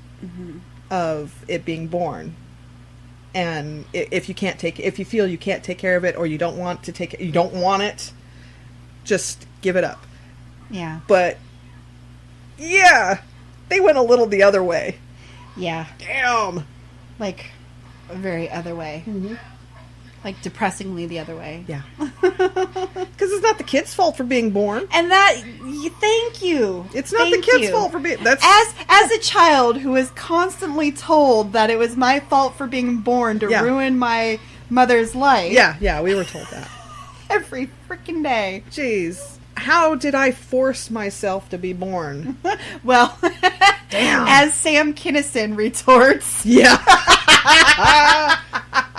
of it being born. and if you feel you can't take care of it, or you don't want it, just give it up. Yeah. But yeah, they went a little the other way. Yeah. Damn. Like a very other way. Mm-hmm. Like depressingly the other way. Yeah. Because it's not the kid's fault for being born. And thank you. It's not the kid's fault for being... As a child who was constantly told that it was my fault for being born to ruin my mother's life. Yeah, we were told that. Every freaking day. Jeez. How did I force myself to be born? Well, damn. As Sam Kinison retorts. Yeah.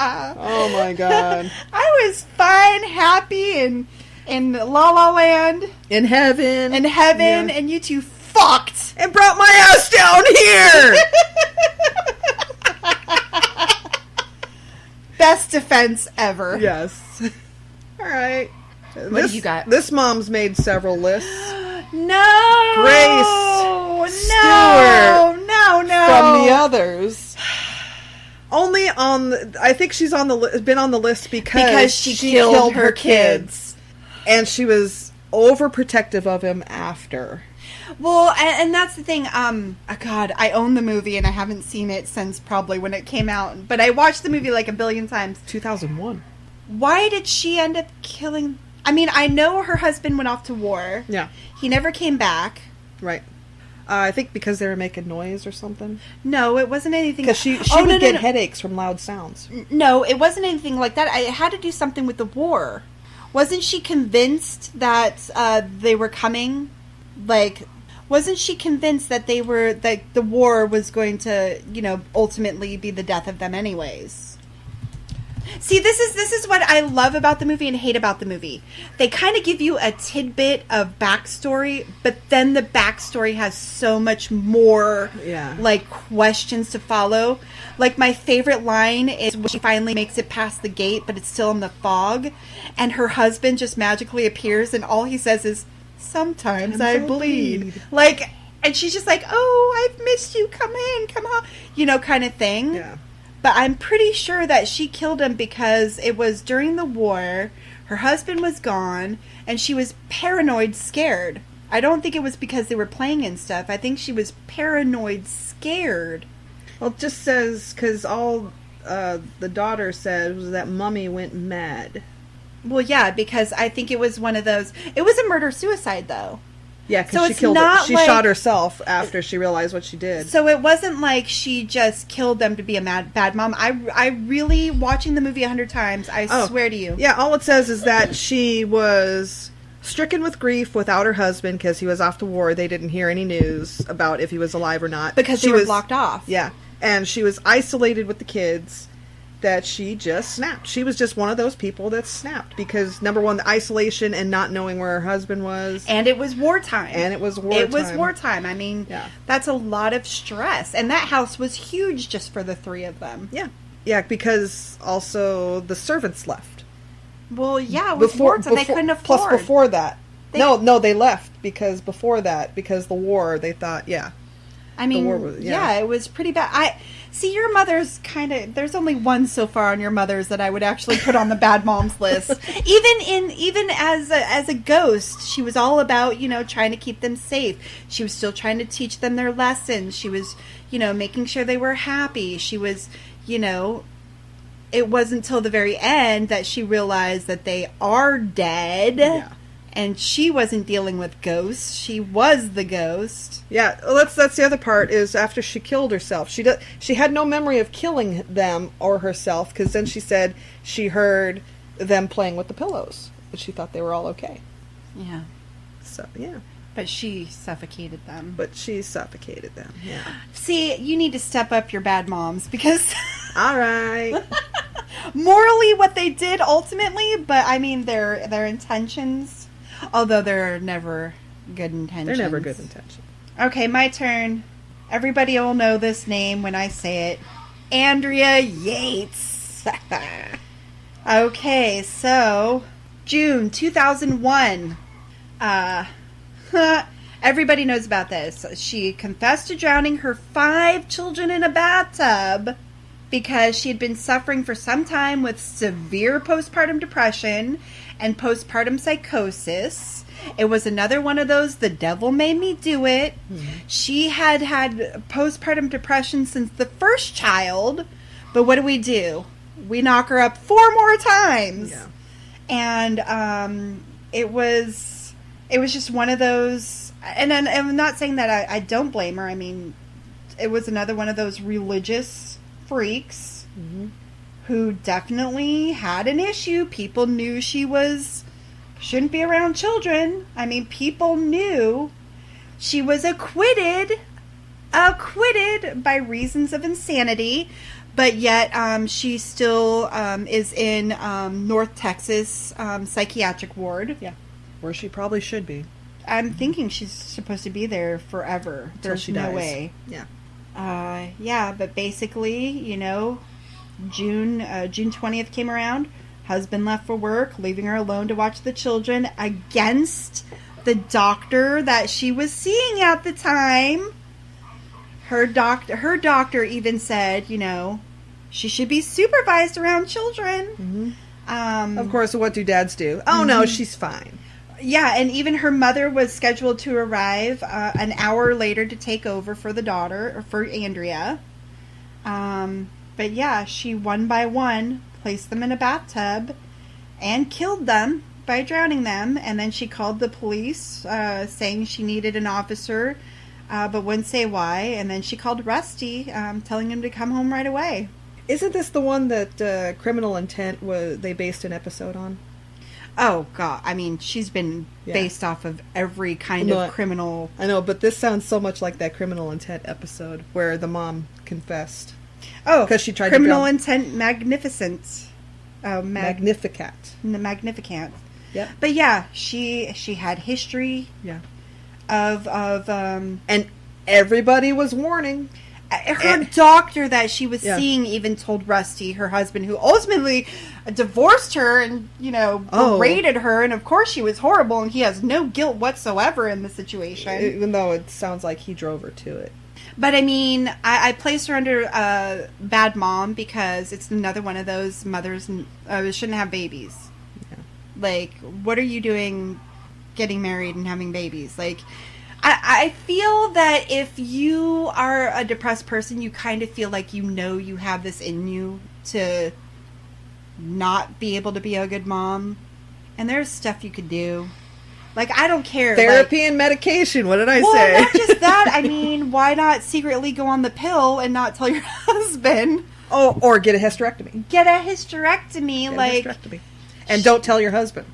Oh my god. I was fine, happy, in La La Land. In heaven. Yeah. And you two fucked. And brought my ass down here! Best defense ever. Yes. Alright. What do you got? This mom's made several lists. No! Grace Stewart. No. From the others. Only I think she's been on the list because she killed her kids. And she was overprotective of him after. Well, and that's the thing. God, I own the movie and I haven't seen it since probably when it came out. But I watched the movie like a billion times. 2001. Why did she end up killing... I mean, I know her husband went off to war. Yeah. He never came back. Right. I think because they were making noise or something. No, it wasn't anything... Because she would get headaches from loud sounds. No, it wasn't anything like that. It had to do something with the war. Wasn't she convinced that they were coming? Like, wasn't she convinced that the war was going to, ultimately be the death of them anyways? See, this is what I love about the movie and hate about the movie. They kind of give you a tidbit of backstory, but then the backstory has so much more, questions to follow. Like, my favorite line is when she finally makes it past the gate, but it's still in the fog, and her husband just magically appears, and all he says is, "Sometimes I bleed." Like, and she's just like, "Oh, I've missed you. Come in, come on," kind of thing. Yeah. But I'm pretty sure that she killed him because it was during the war, her husband was gone, and she was paranoid scared. I don't think it was because they were playing and stuff. I think she was paranoid scared. Well, it just says, because all the daughter said was that Mummy went mad. Well, yeah, because I think it was one of those... It was a murder-suicide, though. Yeah, because she killed her. She shot herself after she realized what she did. So it wasn't like she just killed them to be a bad mom. I really, watching the movie 100 times, I swear to you. Yeah, all it says is that she was stricken with grief without her husband because he was off to war. They didn't hear any news about if he was alive or not. Because she was blocked off. Yeah, and she was isolated with the kids. That she just snapped. She was just one of those people that snapped because, number one, the isolation and not knowing where her husband was. And it was wartime. I mean, that's a lot of stress. And that house was huge just for the three of them. Yeah. Yeah, because also the servants left. Well, yeah, it was wartime. They couldn't afford. Plus before that. They left because before that, because the war, they thought, I mean, it was pretty bad. See, your mother's there's only one so far on your mother's that I would actually put on the bad moms list. Even as a ghost, she was all about, trying to keep them safe. She was still trying to teach them their lessons. She was, making sure they were happy. She was, it wasn't until the very end that she realized that they are dead. Yeah. And she wasn't dealing with ghosts. She was the ghost. Yeah, well, that's the other part, is after she killed herself. She had no memory of killing them or herself, because then she said she heard them playing with the pillows. But she thought they were all okay. Yeah. So, yeah. But she suffocated them. Yeah. See, you need to step up your bad moms, because... All right. Morally, what they did ultimately, but, I mean, their intentions... Although they're never good intentions. Okay, my turn. Everybody will know this name when I say it. Andrea Yates. Okay, so June 2001. Everybody knows about this. She confessed to drowning her 5 children in a bathtub because she had been suffering for some time with severe postpartum depression and postpartum psychosis. It was another one of those, the devil made me do it. She had had postpartum depression since the first child, but what do? We knock her up 4 more times. Yeah. And it was just one of those, and I'm not saying that I don't blame her. I mean, it was another one of those religious freaks who definitely had an issue. People knew she shouldn't be around children. I mean, people knew. She was acquitted by reasons of insanity, but yet she still is in North Texas psychiatric ward. Yeah, where she probably should be. I'm thinking she's supposed to be there forever. Until There's she no dies. way. Yeah. Yeah, but basically, you know, June 20th came around. Husband left for work, leaving her alone to watch the children against the doctor that she was seeing at the time. Her doctor even said, you know, she should be supervised around children. Of course, what do dads do? Oh, no, she's fine. Yeah, and even her mother was scheduled to arrive an hour later to take over for the daughter, or for Andrea. But yeah, she one by one placed them in a bathtub and killed them by drowning them. And then she called the police saying she needed an officer, but wouldn't say why. And then she called Rusty telling him to come home right away. Isn't this the one that Criminal Intent they based an episode on? Oh, God. I mean, she's been based off of every kind of criminal... I know, but this sounds so much like that Criminal Intent episode where the mom confessed. Oh, because she tried Criminal to Intent Magnificent. Magnificat. The Magnificat. Yeah. But yeah, she had history. Yeah. Of and everybody was warning. Her doctor that she was seeing even told Rusty, her husband, who ultimately divorced her and, you know, berated her. And of course she was horrible and he has no guilt whatsoever in the situation. Even though it sounds like he drove her to it. But I mean, I placed her under bad mom because it's another one of those mothers shouldn't have babies. Yeah. Like, what are you doing getting married and having babies? Like, I feel that if you are a depressed person, you kind of feel like you know you have this in you to not be able to be a good mom. And there's stuff you could do. Like, I don't care. Therapy and medication. What did I say? Well, not just that. I mean, why not secretly go on the pill and not tell your husband? Oh, or get a hysterectomy. Get a hysterectomy. And don't tell your husband.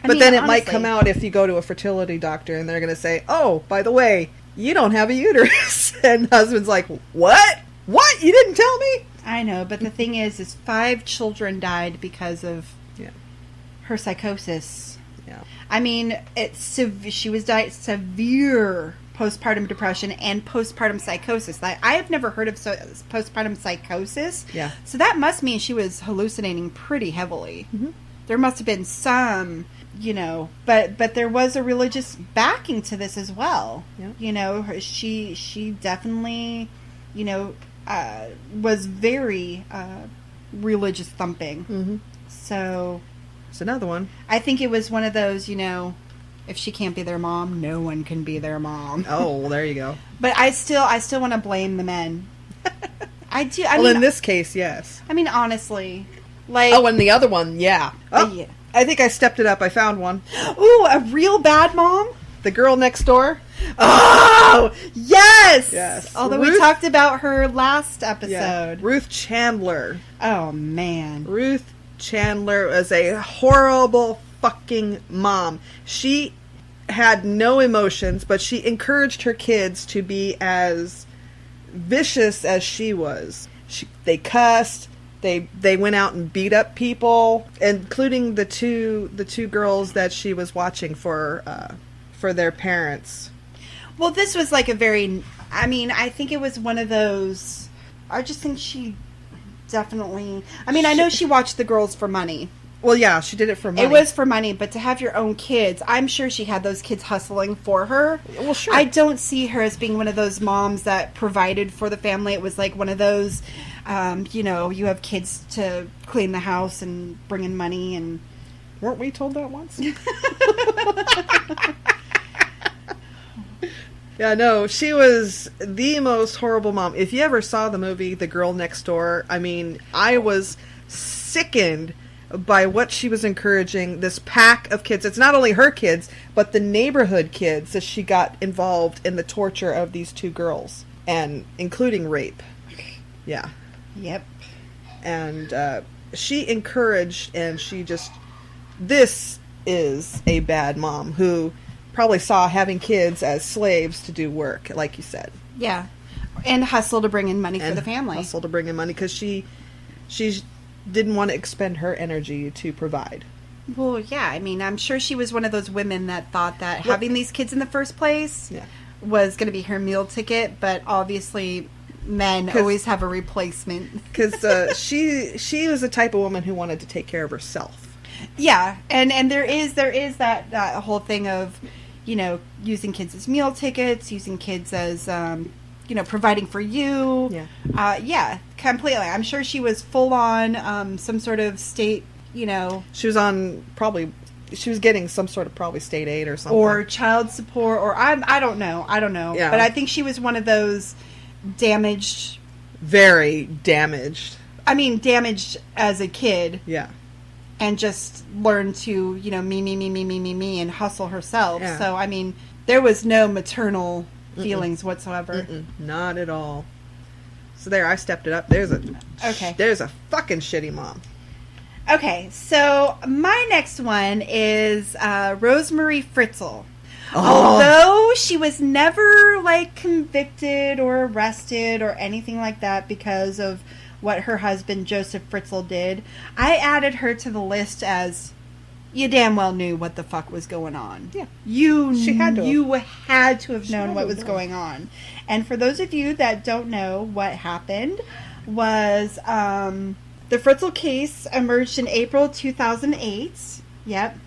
But then it might come out if you go to a fertility doctor and they're going to say, oh, by the way, you don't have a uterus. And husband's like, what? What? You didn't tell me? I know, but the thing is 5 children died because of her psychosis. Yeah. I mean, she was severe postpartum depression and postpartum psychosis. I have never heard of postpartum psychosis. Yeah. So that must mean she was hallucinating pretty heavily. Mm-hmm. There must have been some, you know, but there was a religious backing to this as well. Yeah. You know, she definitely, you know, was very religious thumping. Mm-hmm. So it's another one. I think it was one of those, you know, if she can't be their mom, no one can be their mom. Oh, well, there you go. But I still want to blame the men. I do. I mean, mean, in this case, yes. I mean, honestly, like. Oh, and the other one, yeah. Oh, yeah. I think I stepped it up. I found one. Ooh, a real bad mom. The girl next door. Oh, yes. Yes. Although we talked about her last episode. Yeah. Ruth Chandler. Oh man. Ruth Chandler was a horrible fucking mom. She had no emotions, but she encouraged her kids to be as vicious as she was. They cussed. They went out and beat up people, including the two girls that she was watching for their parents. Well, this was like I think it was one of those. I just think she definitely. I mean, I know she watched the girls for money. Well, yeah, she did it for money. It was for money, but to have your own kids, I'm sure she had those kids hustling for her. Well, sure. I don't see her as being one of those moms that provided for the family. It was like one of those, You have kids to clean the house and bring in money, and weren't we told that once? Yeah, no, she was the most horrible mom. If you ever saw the movie The Girl Next Door, I mean, I was sickened by what she was encouraging this pack of kids. It's not only her kids, but the neighborhood kids that she got involved in the torture of these two girls, and including rape. Yeah. Yep. And she encouraged, and she just... This is a bad mom who probably saw having kids as slaves to do work, like you said. Yeah. And hustle to bring in money for the family. Hustle to bring in money because she didn't want to expend her energy to provide. Well, yeah. I mean, I'm sure she was one of those women that thought that having these kids in the first place was going to be her meal ticket, but obviously men always have a replacement. Because she was the type of woman who wanted to take care of herself. Yeah, and there is that whole thing of, using kids as meal tickets, using kids as, providing for you. Yeah. Yeah, completely. I'm sure she was full on some sort of state, She was getting some sort of probably state aid or something. Or child support, or I don't know. Yeah. But I think she was one of those damaged. Very damaged. I mean, damaged as a kid. Yeah. And just learn to, me, and hustle herself. Yeah. So, I mean, there was no maternal feelings whatsoever. Not at all. So there, I stepped it up. There's a fucking shitty mom. Okay, so my next one is Rosemary Fritzl. Although she was never, convicted or arrested or anything like that because of what her husband Joseph Fritzl did, I added her to the list as you damn well knew what the fuck was going on. Yeah. You had to have known what was going on. And for those of you that don't know, what happened was the Fritzl case emerged in April 2008. Yep.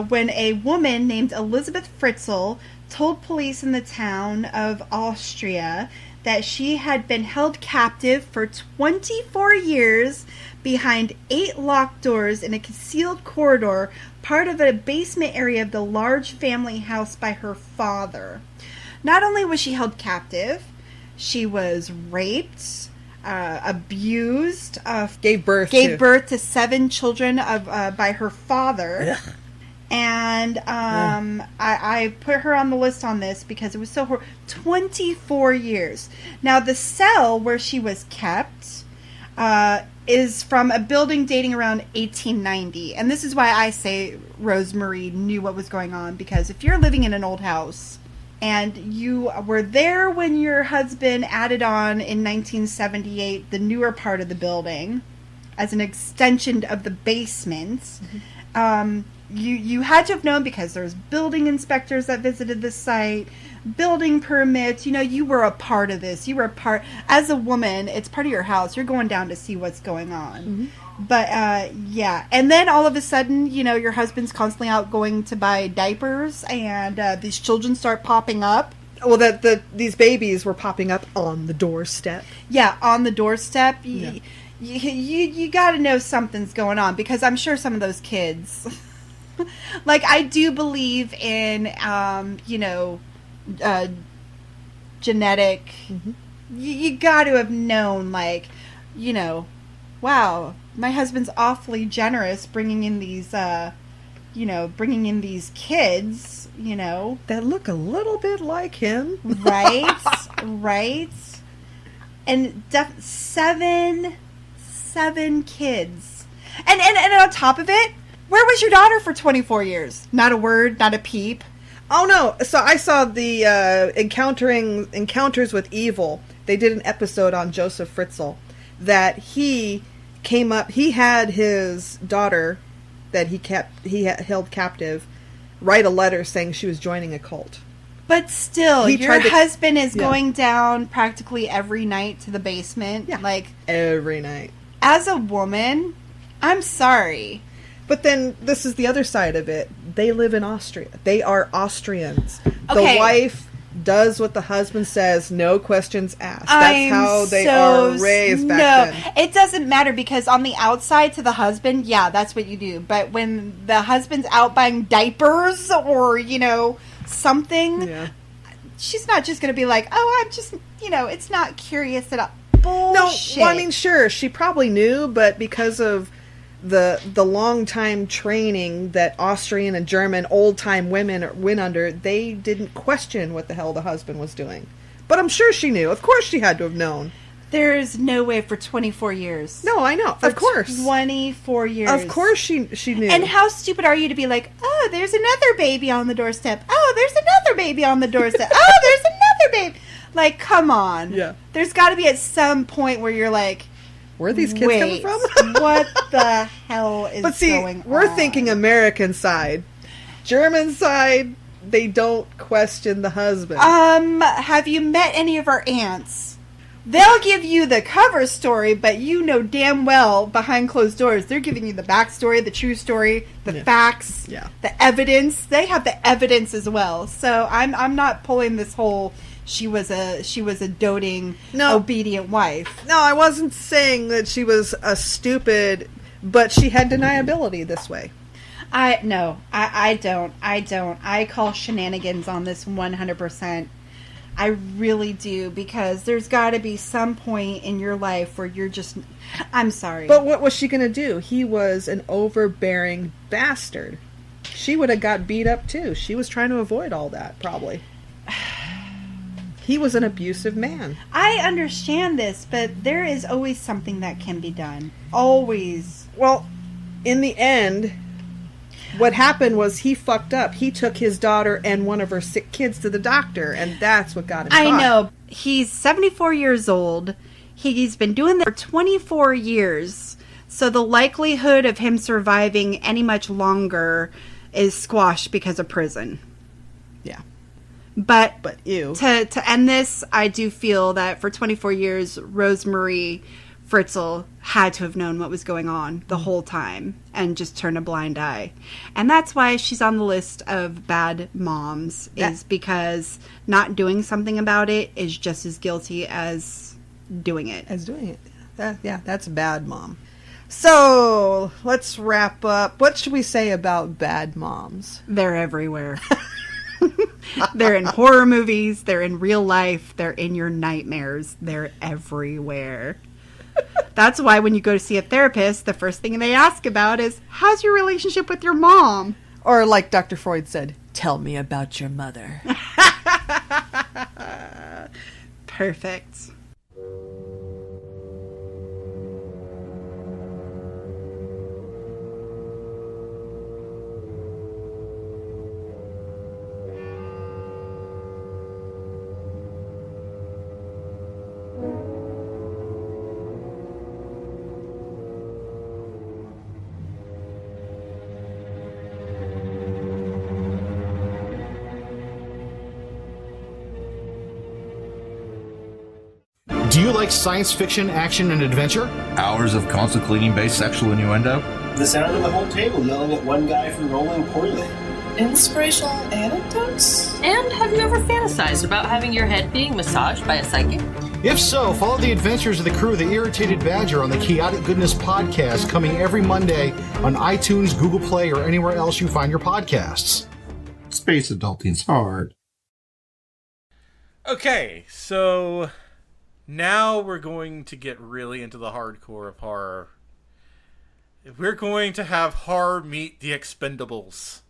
When a woman named Elizabeth Fritzl told police in the town of Austria that she had been held captive for 24 years behind 8 locked doors in a concealed corridor, part of a basement area of the large family house by her father. Not only was she held captive, she was raped, abused, gave birth to 7 children by her father. Ugh. And I put her on the list on this because it was so horrible. 24 years. Now, the cell where she was kept is from a building dating around 1890. And this is why I say Rosemary knew what was going on. Because if you're living in an old house and you were there when your husband added on in 1978 the newer part of the building as an extension of the basement, You had to have known because there's building inspectors that visited the site, building permits. You were a part of this. You were a part. As a woman, it's part of your house. You're going down to see what's going on. Mm-hmm. But, yeah. And then all of a sudden, your husband's constantly out going to buy diapers, and these children start popping up. Well, these babies were popping up on the doorstep. Yeah, on the doorstep. Yeah. You got to know something's going on, because I'm sure some of those kids... I do believe in, genetic. Mm-hmm. You got to have known, wow, my husband's awfully generous bringing in these, kids, that look a little bit like him, right, right, and seven kids, and on top of it. Where was your daughter for 24 years? Not a word, not a peep. Oh, no. So I saw the Encounters with Evil. They did an episode on Joseph Fritzl that he came up. He had his daughter that he held captive write a letter saying she was joining a cult. But still, your husband is going down practically every night to the basement. Yeah, every night. As a woman, I'm sorry. But then this is the other side of it. They live in Austria. They are Austrians. Okay. The wife does what the husband says, no questions asked. That's how they are raised back then. It doesn't matter, because on the outside to the husband, yeah, that's what you do. But when the husband's out buying diapers or, something, she's not just going to be like, oh, I'm just, it's not curious at all. Bullshit. No, well, I mean, sure, she probably knew, but because of the long time training that Austrian and German old time women went under, they didn't question what the hell the husband was doing. But I'm sure she knew. Of course she had to have known. There's no way for 24 years. No, I know. Of course. 24 years. Of course she knew. And how stupid are you to be like, oh, there's another baby on the doorstep. Oh, there's another baby on the doorstep. Oh, there's another baby. Like, come on. Yeah. There's got to be at some point where you're like, where are these kids coming from? What the hell is going on? We're thinking American side. German side, they don't question the husband. Have you met any of our aunts? They'll give you the cover story, but you know damn well behind closed doors, they're giving you the backstory, the true story, the facts, the evidence. They have the evidence as well. So I'm not pulling this whole she was a doting, obedient wife. No, I wasn't saying that she was a stupid, but she had deniability this way. I don't. I call shenanigans on this 100%. I really do, because there's got to be some point in your life where you're just, I'm sorry. But what was she going to do? He was an overbearing bastard. She would have got beat up too. She was trying to avoid all that, probably. He was an abusive man. I understand this, but there is always something that can be done. Always. Well, in the end, what happened was he fucked up. He took his daughter and one of her sick kids to the doctor, and that's what got him caught. I know. He's 74 years old. He's been doing this for 24 years. So the likelihood of him surviving any much longer is squashed because of prison. Yeah. But ew. To end this, I do feel that for 24 years, Rosemarie Fritzl had to have known what was going on the whole time and just turned a blind eye. And that's why she's on the list of bad moms, is because not doing something about it is just as guilty as doing it. That's bad mom. So, let's wrap up. What should we say about bad moms? They're everywhere. They're in horror movies, they're in real life, they're in your nightmares, they're everywhere. That's why when you go to see a therapist, the first thing they ask about is, how's your relationship with your mom? Or like Dr. Freud said, tell me about your mother. Perfect. Do you like science fiction, action, and adventure? Hours of constant cleaning-based sexual innuendo? The sound of the whole table yelling at one guy for rolling poorly. Inspirational anecdotes? And have you ever fantasized about having your head being massaged by a psychic? If so, follow the adventures of the crew of the Irritated Badger on the Chaotic Goodness podcast, coming every Monday on iTunes, Google Play, or anywhere else you find your podcasts. Space adulting's hard. Okay, so now we're going to get really into the hardcore of horror. We're going to have horror meet the Expendables.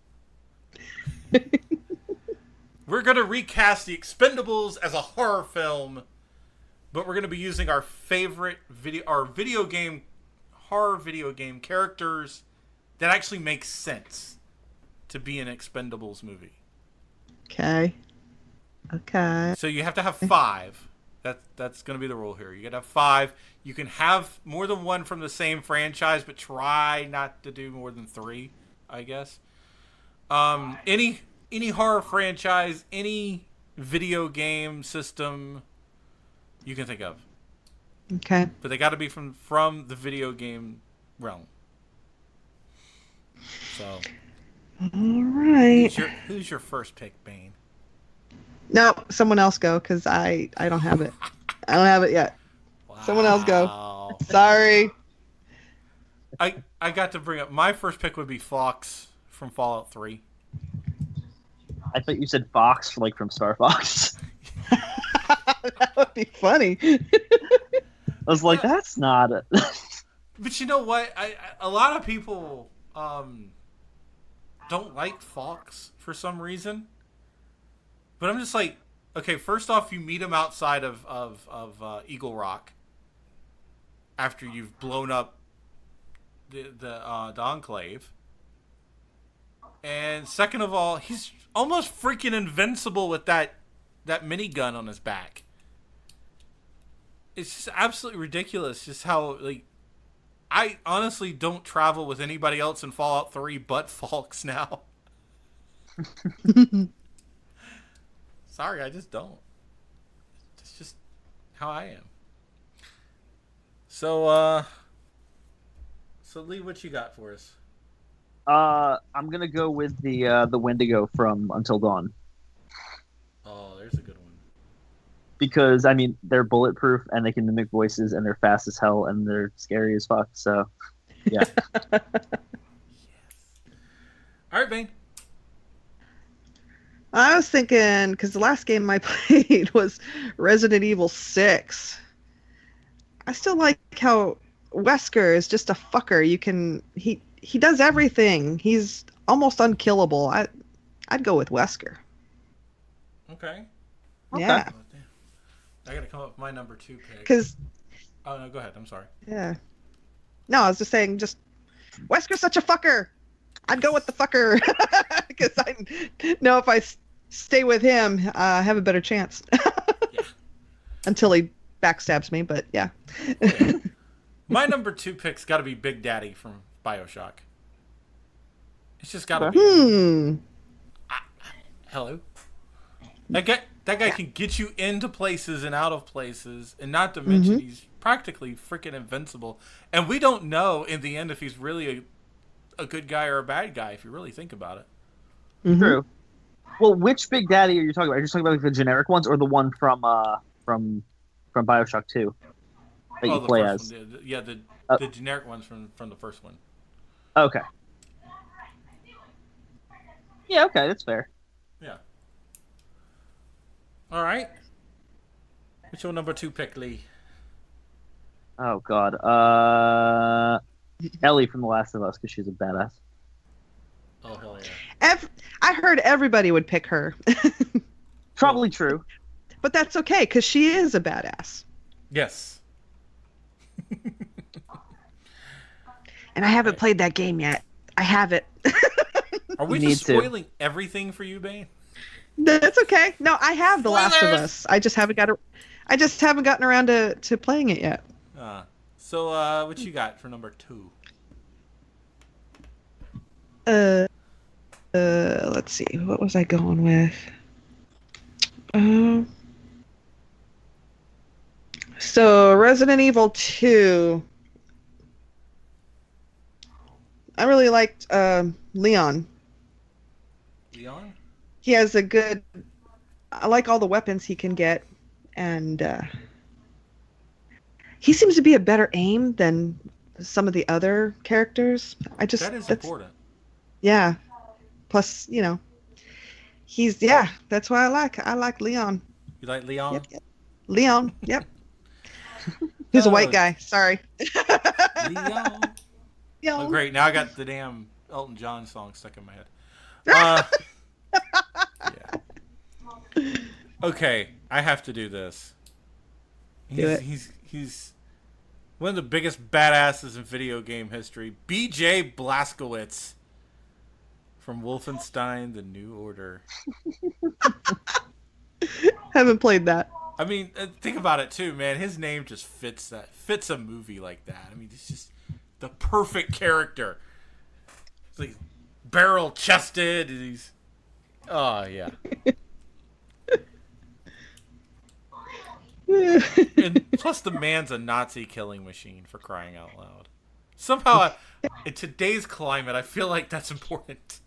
We're going to recast the Expendables as a horror film, but we're going to be using our favorite horror video game characters that actually make sense to be an Expendables movie. Okay. So you have to have 5. That's going to be the rule here. You got to have 5. You can have more than one from the same franchise, but try not to do more than 3, I guess. Any horror franchise, any video game system you can think of. Okay. But they got to be from the video game realm. So. All right. Who's your first pick, Bane? No, someone else go, because I don't have it. I don't have it yet. Wow. Someone else go. Sorry. I got to bring up my first pick would be Fox from Fallout 3. I thought you said Fox from Star Fox. That would be funny. I was like, that's not it. But you know what? A lot of people don't like Fox for some reason. But I'm just like, okay, first off, you meet him outside of Eagle Rock after you've blown up the Enclave. And second of all, he's almost freaking invincible with that minigun on his back. It's just absolutely ridiculous just how, like, I honestly don't travel with anybody else in Fallout 3 but Fox now. Sorry, I just don't. It's just how I am. So Lee, what you got for us? I'm gonna go with the Wendigo from Until Dawn. Oh, there's a good one. Because I mean, they're bulletproof and they can mimic voices and they're fast as hell and they're scary as fuck. So, yeah. Yes. All right, Bane. I was thinking, because the last game I played was Resident Evil 6. I still like how Wesker is just a fucker. He does everything. He's almost unkillable. I'd go with Wesker. Okay. Yeah. I gotta come up with my number 2 pick. Because. Oh no, go ahead. I'm sorry. Yeah. No, I was just saying, Wesker's such a fucker. I'd go with the fucker because I know if I stay with him, I have a better chance. Yeah. Until he backstabs me, but yeah. My number 2 pick's got to be Big Daddy from BioShock. It's just got to be. Hello. That guy can get you into places and out of places, and not to mention he's practically freaking invincible. And we don't know in the end if he's really a good guy or a bad guy, if you really think about it. Mm-hmm. True. Well, which Big Daddy are you talking about? Are you talking about like the generic ones or the one from BioShock 2 that you play as? One. Yeah, the generic ones from the first one. Okay. Yeah, okay, that's fair. Yeah. All right. What's your number 2 pick, Lee? Oh, God. Ellie from The Last of Us, because she's a badass. Oh, hell yeah. I heard everybody would pick her. Probably true. But that's okay, because she is a badass. Yes. And I haven't played that game yet. I have it. Are we just spoiling everything for you, Bane? That's okay. No, I have The Last of Us. I just haven't gotten around to playing it yet. So what you got for number 2? Let's see. What was I going with? So Resident Evil 2. I really liked Leon. Leon? He has a good. I like all the weapons he can get, and he seems to be a better aim than some of the other characters. That is important. Yeah. Plus, he's that's why I like Leon. You like Leon? Yep. Leon. Yep. He's a white guy. Sorry. Leon. Oh, great. Now I got the damn Elton John song stuck in my head. Yeah. Okay, I have to do this. He's one of the biggest badasses in video game history. BJ Blazkowicz from Wolfenstein: The New Order. Haven't played that. I mean, think about it too, man. His name just fits a movie like that. I mean, it's just the perfect character. It's like barrel chested. He's yeah. And plus, the man's a Nazi killing machine, for crying out loud. Somehow, in today's climate, I feel like that's important.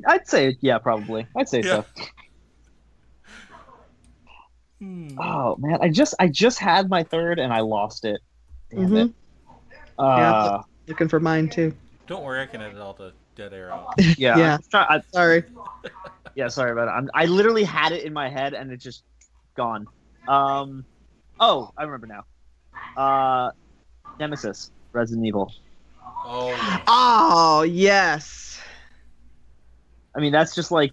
I'd say, yeah, probably. I'd say so. Oh man, I just had my third and I lost it. Damn it. Yeah, looking for mine too. Don't worry, I can edit all the dead air out. Yeah. Yeah. Sorry. Yeah, sorry about it. I literally had it in my head and it's just gone. Oh, I remember now. Nemesis, Resident Evil. Oh. Yeah. Oh yes. I mean, that's just like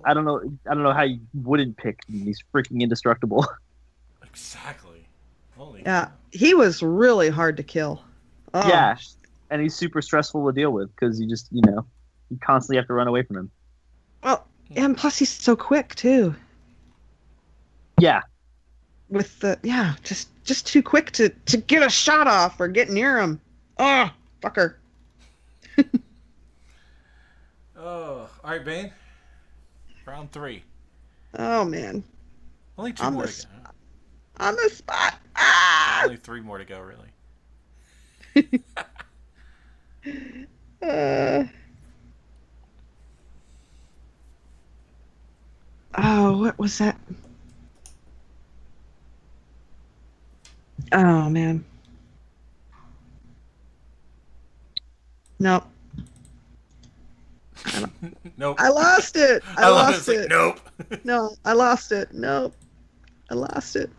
I don't know how you wouldn't pick him. He's freaking indestructible. Exactly. Holy. Yeah, he was really hard to kill. Oh. Yeah, and he's super stressful to deal with because you just you constantly have to run away from him. Well, and plus he's so quick too. Yeah. With the just too quick to get a shot off or get near him. Oh, fucker. Oh, all right, Bane. Round 3. Oh man. Only 2 more to go. On the spot. Only 3 more to go, really. Oh, what was that? Oh man. Nope. Nope. I lost it. I lost it. Like, nope. No, I lost it. Nope. I lost it.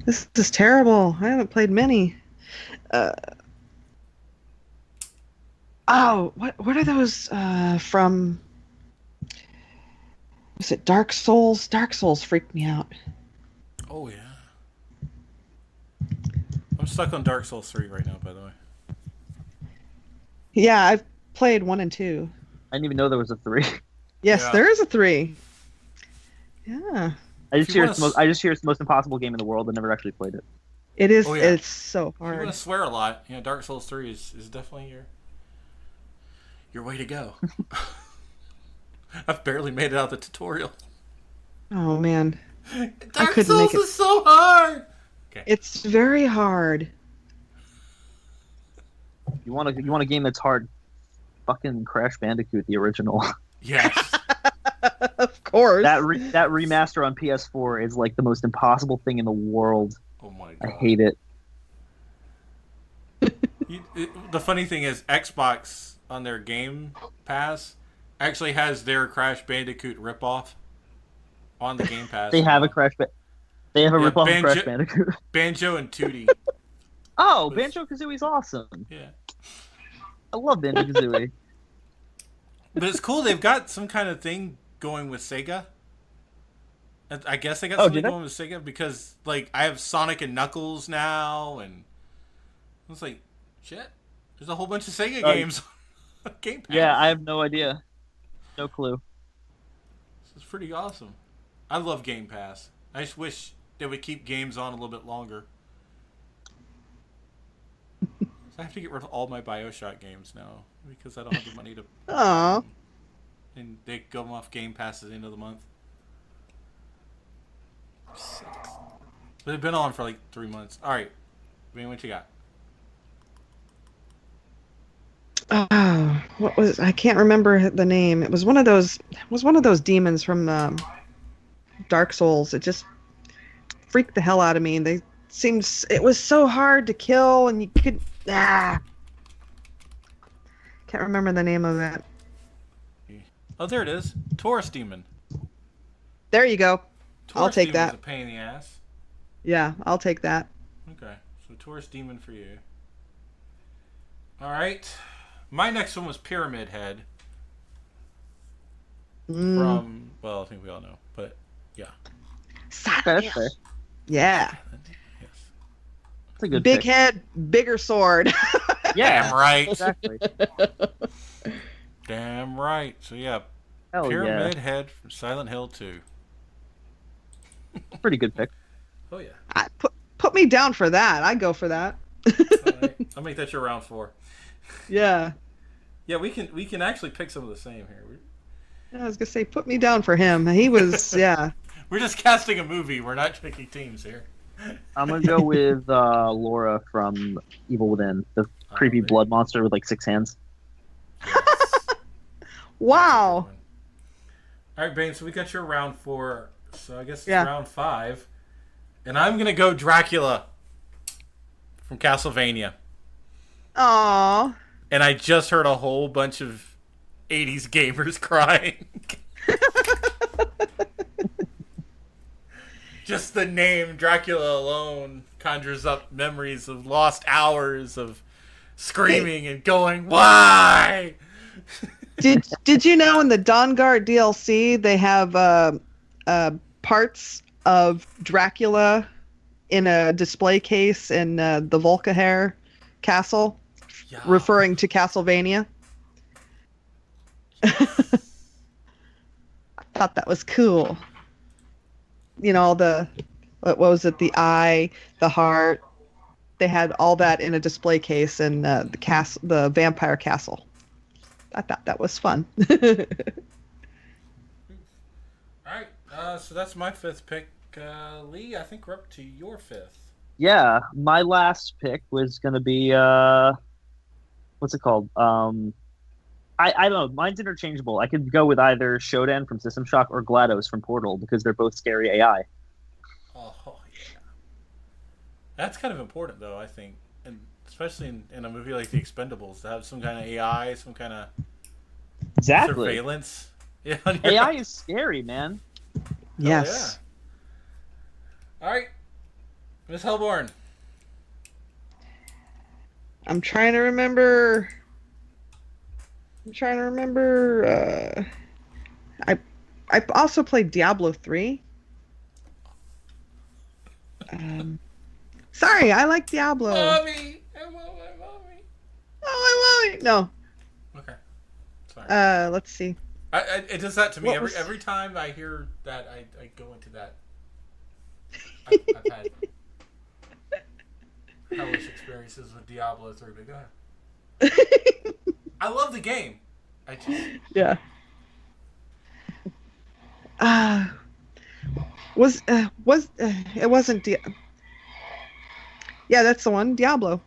This is terrible. I haven't played many. What are those from? Was it Dark Souls? Dark Souls freaked me out. Oh yeah. I'm stuck on Dark Souls 3 right now, by the way. Yeah, I've played 1 and 2. I didn't even know there was a 3. Yes, there is a 3. Yeah. I just hear it's the most impossible game in the world. I never actually played it. It is. Oh, yeah. It's so hard. If you want to swear a lot, Dark Souls 3 is definitely your way to go. I've barely made it out of the tutorial. Oh man. Dark Souls is so hard. Okay. It's very hard. You want a game that's hard? Fucking Crash Bandicoot, the original. Yes. Of course. That remaster on PS4 is like the most impossible thing in the world. Oh my god. I hate it. The funny thing is, Xbox on their Game Pass actually has their Crash Bandicoot ripoff on the Game Pass. They have a ripoff of Crash Bandicoot. Banjo and Tootie. Oh, Banjo-Kazooie's awesome. Yeah. I love Banjo-Kazooie. But it's cool. They've got some kind of thing going with Sega. I guess they got something going with Sega because, like, I have Sonic and Knuckles now, and I was like, shit, there's a whole bunch of Sega games on Game Pass. Yeah, I have no idea. No clue. This is pretty awesome. I love Game Pass. I just wish they would keep games on a little bit longer. So I have to get rid of all my BioShock games now because I don't have the money to. Aww. And they go off Game Pass at the end of the month. Sucks. But they've been on for like 3 months. All right, what you got? Oh, what was? I can't remember the name. It was one of those. It was one of those demons from Dark Souls. It just freaked the hell out of me. And it was so hard to kill, and you could. Can't remember the name of it. Oh, there it is. Taurus Demon. There you go. Taurus I'll take Demon's that. A pain in the ass. Yeah, I'll take that. Okay, so Taurus Demon for you. All right. My next one was Pyramid Head. From, well, I think we all know, but yeah. That's fair. Yeah. Yes. That's a good Big pick. head, bigger sword. Yeah, Damn right. Exactly. Damn right. So yeah, Hell Pyramid yeah. Head from Silent Hill 2. Pretty good pick. Oh yeah. Put me down for that. I'd go for that. All right. I'll make that your round 4. Yeah. Yeah, we can actually pick some of the same here. I was gonna say, put me down for him. He was, yeah. We're just casting a movie. We're not picking teams here. I'm gonna go with Laura from Evil Within, the creepy blood monster with like 6 hands. Wow. All right, Bane, so we got your round 4. So I guess it's Yeah. round 5. And I'm going to go Dracula from Castlevania. Aww. And I just heard a whole bunch of 80s gamers crying. Just the name Dracula alone conjures up memories of lost hours of screaming and going, why? Did you know in the Dawnguard DLC they have parts of Dracula in a display case in the Volcahair castle, referring to Castlevania? I thought that was cool. You know, what was it? The eye, the heart. They had all that in a display case in the vampire castle. I thought that was fun. All right, so that's my 5th pick. Lee, I think we're up to your 5th. Yeah, my last pick was going to be, what's it called? I don't know. Mine's interchangeable. I could go with either Shodan from System Shock or GLaDOS from Portal because they're both scary AI. Oh, yeah. That's kind of important, though, I think. And especially in a movie like The Expendables, to have some kind of AI, some kind of surveillance. Yeah, AI is scary, man. Yes. Yeah. All right. Miss Hellborn. I'm trying to remember. I also played Diablo 3. Sorry, I like Diablo. Mommy! I love my mommy. Oh, I love it. No. Okay. Sorry. Let's see. It does that to me every time I hear that. I go into that. I've had hellish experiences with Diablo 3. But go ahead. I love the game. Yeah. It wasn't yeah, that's the one, Diablo.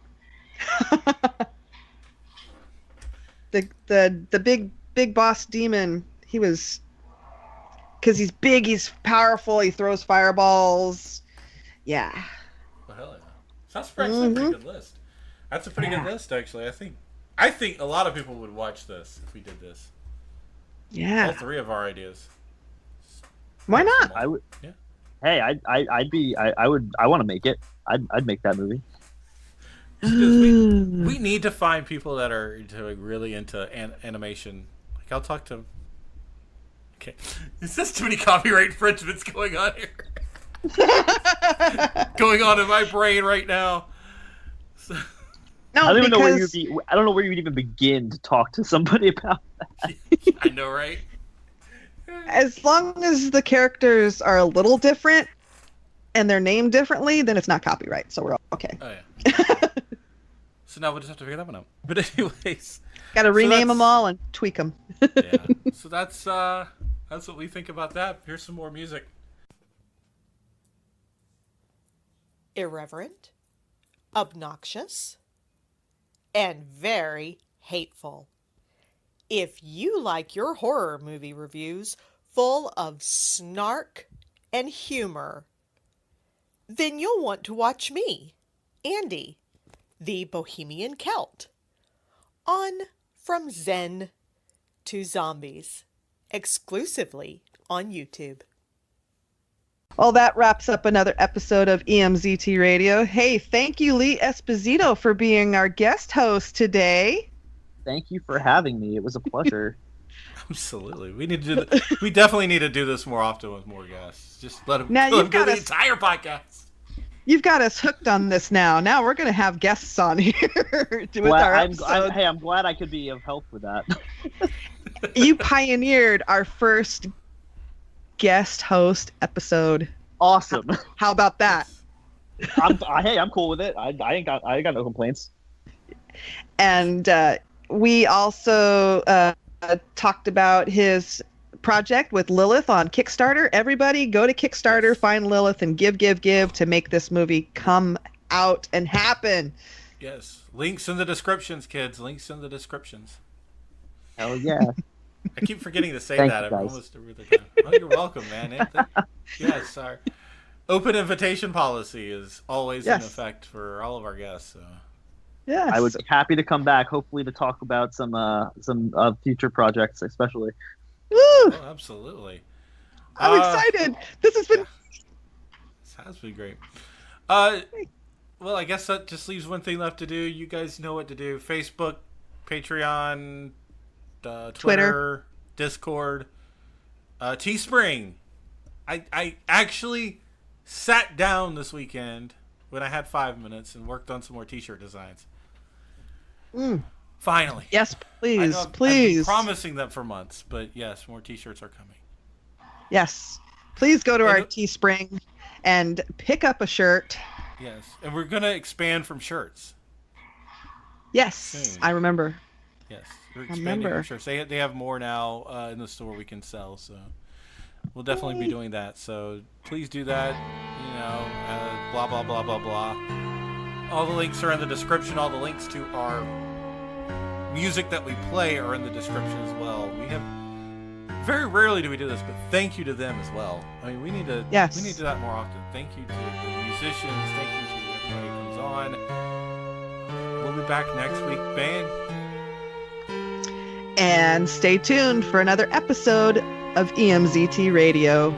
the big boss demon, he was, because he's big, he's powerful, he throws fireballs. Yeah. Well, hell yeah. That's actually a pretty good list. That's a pretty good list, actually. I think a lot of people would watch this if we did this. Yeah. All 3 of our ideas. Why not? I would. Yeah. Hey, I want to make it. I'd make that movie. We need to find people that are really into animation. Like, I'll talk to. Okay, is this too many copyright infringements going on here? Going on in my brain right now. So... No, I don't even know where you'd be. I don't know where you'd even begin to talk to somebody about that. I know, right? As long as the characters are a little different and they're named differently, then it's not copyright, so we're okay. Oh yeah. So now we'll just have to figure that one out. But anyways, gotta rename them all and tweak them. Yeah. So that's what we think about that. Here's some more music. Irreverent, obnoxious, and very hateful. If you like your horror movie reviews full of snark and humor, then you'll want to watch me, Andy, the Bohemian Celt, on From Zen to Zombies, exclusively on YouTube. Well, that wraps up another episode of EMZT Radio. Hey, thank you, Lee Esposito, for being our guest host today. Thank you for having me. It was a pleasure. Absolutely. We definitely need to do this more often with more guests. Just let them go the entire podcast. You've got us hooked on this now. Now we're going to have guests on here with our episodes. I'm glad I could be of help with that. You pioneered our first guest host episode. Awesome. How about that? I'm cool with it. I ain't got no complaints. And we also talked about his project with Lilith on Kickstarter. Everybody go to Kickstarter, find Lilith, and give to make this movie come out and happen. Yes. Links in the descriptions, kids. Links in the descriptions. Hell yeah. I keep forgetting to say Thank that. you, I'm guys. almost every other time. Oh, you're welcome, man. Yes, our open invitation policy is always in effect for all of our guests. So. Yes. I would be happy to come back, hopefully to talk about some future projects, especially. Woo! Oh, absolutely. I'm excited. This has been. This has been great. Well, I guess that just leaves one thing left to do. You guys know what to do: Facebook, Patreon, Twitter, Discord, Teespring. I actually sat down this weekend when I had 5 minutes and worked on some more T-shirt designs. Finally. Yes, please, I've please. been promising them for months, but yes, more T-shirts are coming. Yes. Please go to our Teespring and pick up a shirt. Yes, and we're gonna expand from shirts. Yes, soon. I remember. Yes, we're expanding from shirts. They have more now in the store we can sell, so we'll definitely be doing that. So please do that. You know, blah blah blah blah blah. All the links are in the description. All the links to our music that we play are in the description as well. We have very rarely do we do this, but thank you to them as well. I mean, we need to we need to do that more often. Thank you to the musicians. Thank you to everybody who comes on. We'll be back next week, band. And stay tuned for another episode of EMZT Radio.